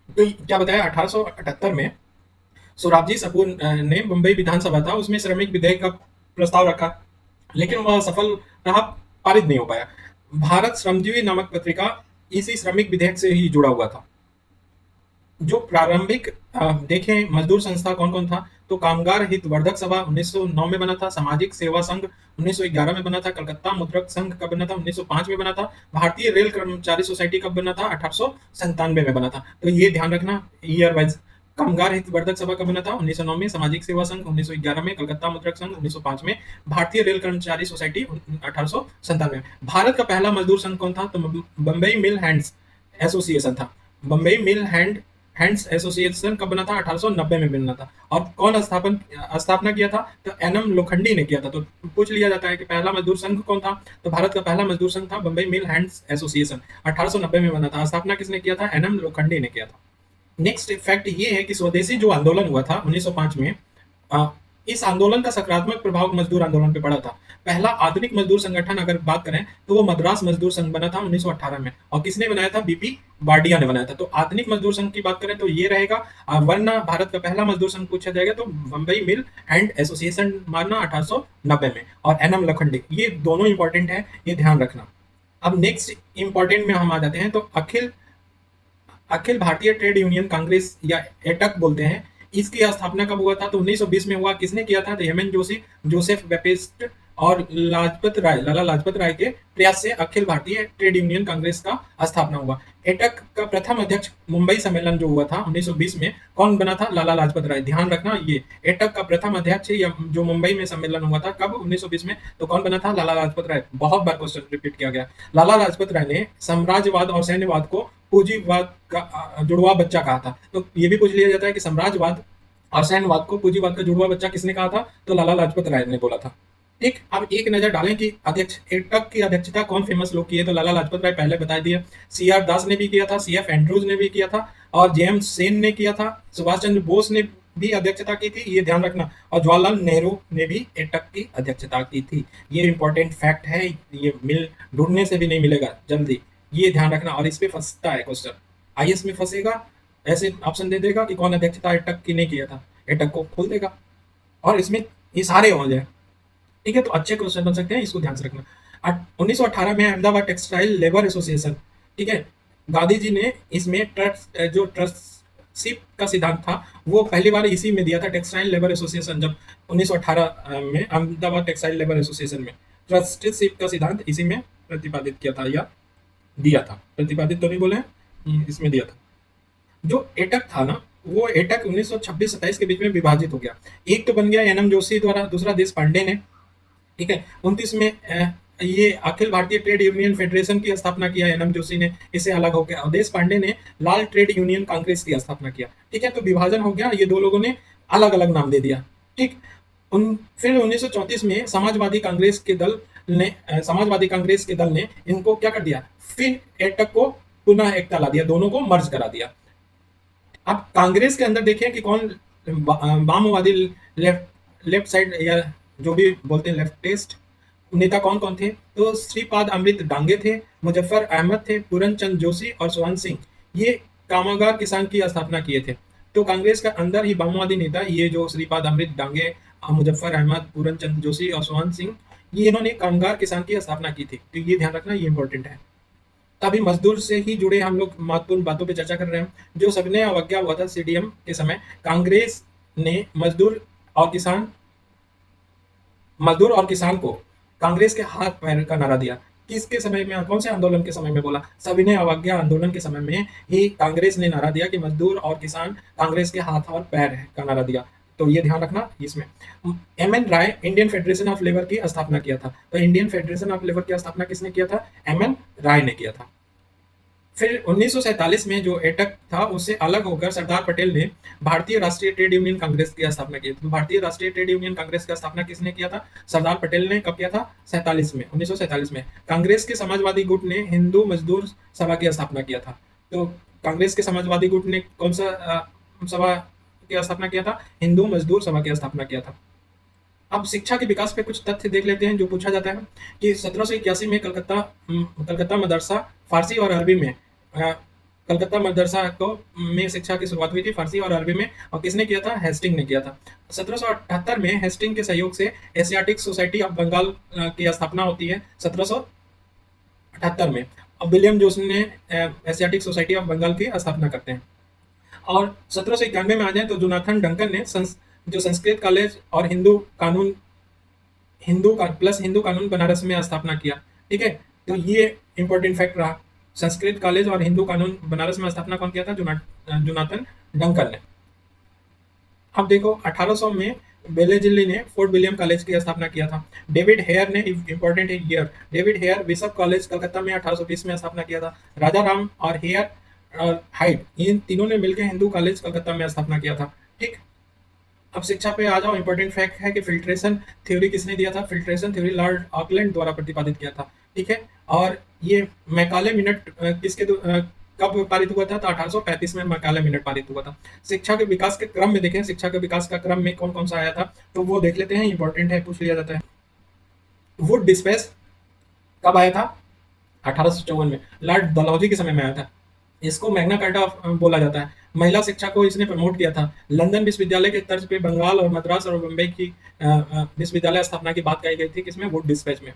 तो क्या बताया, 1878 में सोराबजी सपूर ने बंबई विधानसभा था, उसमें श्रमिक विधेयक का प्रस्ताव रखा, लेकिन वह सफल रहा, पारित नहीं हो पाया। भारत श्रमजीवी नामक पत्रिका इसी श्रमिक विधेयक से ही जुड़ा हुआ था। जो प्रारंभिक देखें मजदूर संस्था कौन कौन था, तो कामगार हित वर्धक सभा 1909 में बना था, सामाजिक सेवा संघ 1911 में बना था, कलकत्ता मुद्रक संघ कब बना था, 1905 में बना था, भारतीय रेल कर्मचारी सोसाइटी कब बना था, 1897 में बना था। तो ये ध्यान रखना ईयर वाइज। कामगार हित वर्धक सभा कब बना था, 1909 में, सामाजिक सेवा संघ 1911 में, कलकत्ता मुद्रक संघ 1905 में, भारतीय रेल कर्मचारी सोसाइटी 1897 में। भारत का पहला मजदूर संघ कौन था, तो बम्बई मिल हैंड्स एसोसिएशन था। बम्बई मिल हैंड्स एसोसिएशन कब बना था, 1890 में बना था। और कौन स्थापना किया था, तो एनएम लोखंडी ने किया था। तो पूछ लिया जाता है कि पहला मजदूर संघ कौन था, तो भारत का पहला मजदूर संघ था बम्बई मिल हैंड्स एसोसिएशन, 1890 में बना था। स्थापना किसने किया था, एनएम लोखंडी ने किया था। नेक्स्ट फैक्ट ये है कि स्वदेशी जो आंदोलन हुआ था 1905 में, इस आंदोलन का सकारात्मक प्रभाव मजदूर आंदोलन पे पड़ा था। पहला आधुनिक मजदूर संगठन अगर बात करें तो वो मद्रास मजदूर संघ बना था 1918 में, और किसने बनाया था, बीपी बार्डिया ने बनाया था। तो आधुनिक मजदूर संघ की बात करें तो ये रहेगा, वरना भारत का पहला मजदूर संघ पूछा जाएगा तो बम्बई मिल एंड एसोसिएशन मारना 1890 में, और एनएम लोखंडी, ये दोनों इंपॉर्टेंट है, ये ध्यान रखना। अब नेक्स्ट इंपॉर्टेंट में हम आ जाते हैं, तो अखिल भारतीय ट्रेड यूनियन कांग्रेस या एटक बोलते हैं, इसकी स्थापना कब हुआ था? तो 1920 में हुआ। किसने किया था? तो हेमन जोशी, जोसेफ बेप्टिस्ट और लाजपत राय, लाला लाजपत राय के प्रयास से अखिल भारतीय ट्रेड यूनियन कांग्रेस का स्थापना हुआ। एटक का प्रथम अध्यक्ष मुंबई सम्मेलन जो हुआ था 1920 में, कौन बना था? लाला लाजपत राय। ध्यान रखना, ये एटक का प्रथम अध्यक्ष जो मुंबई में सम्मेलन हुआ था, कब? 1920 में। तो कौन बना था? लाला लाजपत राय। बहुत बार क्वेश्चन रिपीट किया गया। लाला लाजपत राय ने साम्राज्यवाद और सैन्यवाद को पूंजीवाद का जुड़वा बच्चा कहा था। तो ये भी पूछ लिया जाता है कि साम्राज्यवाद और सैन्यवाद को पूंजीवाद का जुड़वा बच्चा किसने कहा था? तो लाला लाजपत राय ने बोला था। ठीक, अब एक नजर डालें कि अध्यक्ष एटक की अध्यक्षता कौन फेमस लोग किए। तो लाला लाजपत राय पहले बता दिया, सी आर दास ने भी किया था, सी एफ एंड्रूज ने भी किया था, और जेम्स सेन ने किया था, सुभाष चंद्र बोस ने भी अध्यक्षता की थी, ये ध्यान रखना, और जवाहरलाल नेहरू ने भी एटक की अध्यक्षता की थी। ये इंपॉर्टेंट फैक्ट है, ये मिल ढूंढने से भी नहीं मिलेगा जल्दी, ये ध्यान रखना। और इस पे फंसता है क्वेश्चन, आईएएस में फंसेगा, ऐसे ऑप्शन दे देगा कि कौन अध्यक्षता एटक की नहीं किया था, एटक को खोल देगा और इसमें ये सारे हो जाए। ठीक है, तो अच्छे क्वेश्चन बन सकते हैं, इसको ध्यान से रखना। 1918 में अहमदाबाद टेक्सटाइल लेबर एसोसिएशन, ठीक है, गांधी जी ने इसमें ट्रस्टशिप का सिद्धांत था, वो पहली बार इसी में दिया था, टेक्सटाइल लेबर एसोसिएशन, जब 1918 में अहमदाबाद टेक्सटाइल लेबर एसोसिएशन में ट्रस्टशिप का सिद्धांत इसी में प्रतिपादित किया था, या दिया था, प्रतिपादित तो नहीं बोले हैं, इसमें दिया था। जो एटक था ना, वो एटक 1926-27 के बीच में विभाजित हो गया। एक तो बन गया एनएम जोशी द्वारा, दूसरा देश पांडे ने, ठीक है। 29 में ये Akhil Bharatiya trade union federation की स्थापना किया एनएम जोशी ने, इससे अलग हो गया। और देश पांडे ने लाल ट्रेड यूनियन कांग्रेस की स्थापना किया, ठीक है। तो विभाजन हो गया, ये दो लोगों ने अलग अलग नाम दे दिया, ठीक। फिर 1934 में समाजवादी कांग्रेस के दल ने इनको क्या कर दिया, फिर एटक को पुनः एकता ला दिया, दोनों को मर्ज करा दिया। अब कांग्रेस के अंदर देखें कि कौन वामवादी, लेफ्ट साइड, या जो भी बोलते हैं लेफ्टिस्ट नेता कौन कौन थे। तो श्रीपाद अमृत डांगे थे, मुजफ्फर अहमद थे, पूरनचंद जोशी और सोहन सिंह, ये कामगार किसान की स्थापना किए थे। तो कांग्रेस का अंदर ही वामवादी नेता, ये जो श्रीपाद अमृत डांगे, मुजफ्फर अहमद, पूरनचंद जोशी और सोहन सिंह, ये इन्होंने कामगार किसान की स्थापना की थी। तो ये ध्यान रखना, ये इंपॉर्टेंट है। तभी मजदूर से ही जुड़े हम लोग महत्वपूर्ण बातों पे चर्चा कर रहे हैं। जो सविनय अवज्ञा हुआ था सीडीएम के समय, कांग्रेस ने मजदूर और किसान को कांग्रेस के हाथ पैर का नारा दिया। किसके समय में, कौन से आंदोलन के समय में बोला? सविनय अवज्ञा आंदोलन के समय में ही कांग्रेस ने नारा दिया कि मजदूर और किसान कांग्रेस के हाथ और पैर है का नारा दिया। तो ये ध्यान रखना इसमें। M N Roy Indian Federation of Labour की स्थापना किया था। तो इंडियन फेडरेशन ऑफ लेबर की स्थापना किसने किया था? एम एन राय ने किया था। फिर 1947 में जो एटक था, उससे अलग होकर सरदार पटेल ने भारतीय राष्ट्रीय ट्रेड यूनियन कांग्रेस की स्थापना की। तो भारतीय राष्ट्रीय ट्रेड यूनियन कांग्रेस की स्थापना किसने किया था? सरदार पटेल ने। कब किया था? 1947 में। कांग्रेस के समाजवादी गुट ने हिंदू मजदूर सभा की स्थापना किया था। तो कांग्रेस के समाजवादी गुट ने कौन सा सभा की स्थापना किया था? हिंदू मजदूर सभा की स्थापना किया था। अब शिक्षा के विकास पे कुछ तथ्य देख लेते हैं जो पूछा जाता है कि 1781 में कलकत्ता मदरसा फारसी और अरबी में, कलकत्ता मदरसा को में शिक्षा की शुरुआत हुई थी फारसी और अरबी में, और किसने किया था? हेस्टिंग ने किया था। 1778 में हेस्टिंग के सहयोग से एशियाटिक सोसाइटी ऑफ बंगाल की स्थापना होती है 1778 में। और विलियम जोस ने एशियाटिक सोसाइटी ऑफ बंगाल की स्थापना करते हैं। और 1791 में आ जाए तो जोनाथन डंकन ने जो संस्कृत कॉलेज और हिंदू कानून बनारस में स्थापना किया, ठीक है। तो ये इंपॉर्टेंट फैक्ट रहा। संस्कृत कॉलेज और हिंदू कानून बनारस में स्थापना कौन किया था? जोनाथन डंकन ने। अब देखो 1800 में बेलेजिली ने फोर्ट विलियम कॉलेज की स्थापना किया था। डेविड हेयर ने, इंपॉर्टेंट है year, David Hare bishop college Calcutta में 1820 में स्थापना किया था। राजा राम और हेयर हाइट, इन तीनों ने मिलकर हिंदू कॉलेज कलकत्ता में स्थापना किया था, ठीक। अब शिक्षा पे आ जाओ। इंपॉर्टेंट फैक्ट है कि फिल्ट्रेशन थ्योरी किसने दिया था? फिल्ट्रेशन थ्योरी लॉर्ड ऑकलैंड द्वारा प्रतिपादित किया था, ठीक है। और ये मैकाले मिनट कब पारित हुआ था? तो 1835 में मैकाले मिनट पारित हुआ था। शिक्षा के विकास के क्रम में देखें, शिक्षा के विकास का क्रम में कौन कौन सा आया था, तो वो देख लेते हैं, इंपॉर्टेंट है, पूछ लिया जाता है। वुड डिस्पैच कब आया था? 1854 में, लॉर्ड डलहौजी के समय में आया था। इसको मैग्ना कार्टा बोला जाता है। महिला शिक्षा को इसने प्रमोट किया था। लंदन विश्वविद्यालय के तर्ज पे बंगाल और मद्रास और बम्बई की विश्वविद्यालय स्थापना की बात कही गई थी, किसमें? वुड डिस्पैच में।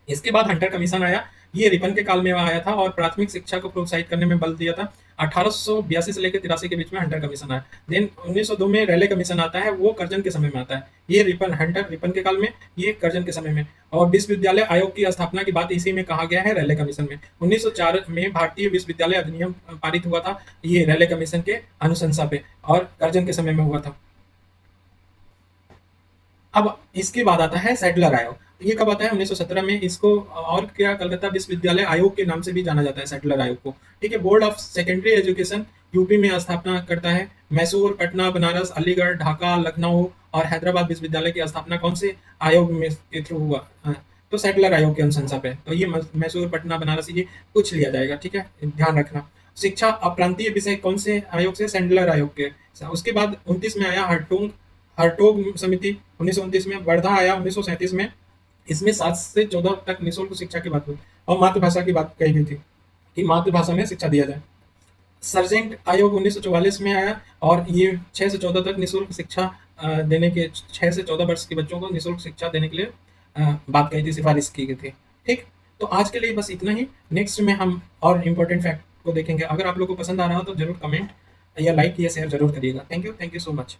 इसके बाद हंटर कमीशन आया, ये रिपन के काल में आया था और प्राथमिक शिक्षा को प्रोत्साहित करने में बल दिया था। 1882 से लेकर 83 के बीच में हंटर कमीशन आया। देन 1902 में रैले कमीशन आता है, वो कर्जन के समय में आता है। ये रिपन के काल में, ये कर्जन के समय में। और विश्वविद्यालय आयोग की स्थापना की बात इसी में कहा गया है, रैले कमीशन में। 1904 में भारतीय विश्वविद्यालय अधिनियम पारित हुआ था, ये रैले कमीशन के अनुशंसा पे, और कर्जन के समय में हुआ था। अब इसके बाद आता है सैडलर आयोग। ये कब आता है? 1917 में। इसको और क्या कलकत्ता विश्वविद्यालय आयोग के नाम से भी जाना जाता है, सैडलर आयोग को। ठीक है। Board of secondary education UP में स्थापना करता है। मैसूर, पटना, बनारस, अलीगढ़, ढाका, लखनऊ और हैदराबाद विश्वविद्यालय की स्थापना कौन से आयोग में के थ्रू हुआ? तो सैडलर आयोग के अनुशंसा पे। तो ये मैसूर, पटना, बनारस ये पूछ लिया जाएगा। ठीक है, ध्यान रखना। शिक्षा अप्रांतीय विषय कौन से आयोग से? सैडलर आयोग के। उसके बाद 29 में आया हर्टोग समिति। 1929 में वर्धा आया। 1937 में इसमें 7 से 14 तक निःशुल्क शिक्षा की बात हुई और मातृभाषा की बात कही गई थी कि मातृभाषा में शिक्षा दिया जाए। सर्जेंट आयोग 1944 में आया और ये 6 से 14 तक निःशुल्क शिक्षा देने के 6 से 14 वर्ष के बच्चों को निःशुल्क शिक्षा देने के लिए बात कही थी, सिफारिश की गई थी। ठीक, तो आज के लिए बस इतना ही। नेक्स्ट में हम और इम्पोर्टेंट फैक्ट को देखेंगे। अगर आप लोग को पसंद आ रहा हो तो जरूर कमेंट या लाइक या शेयर जरूर करिएगा। Thank you so much.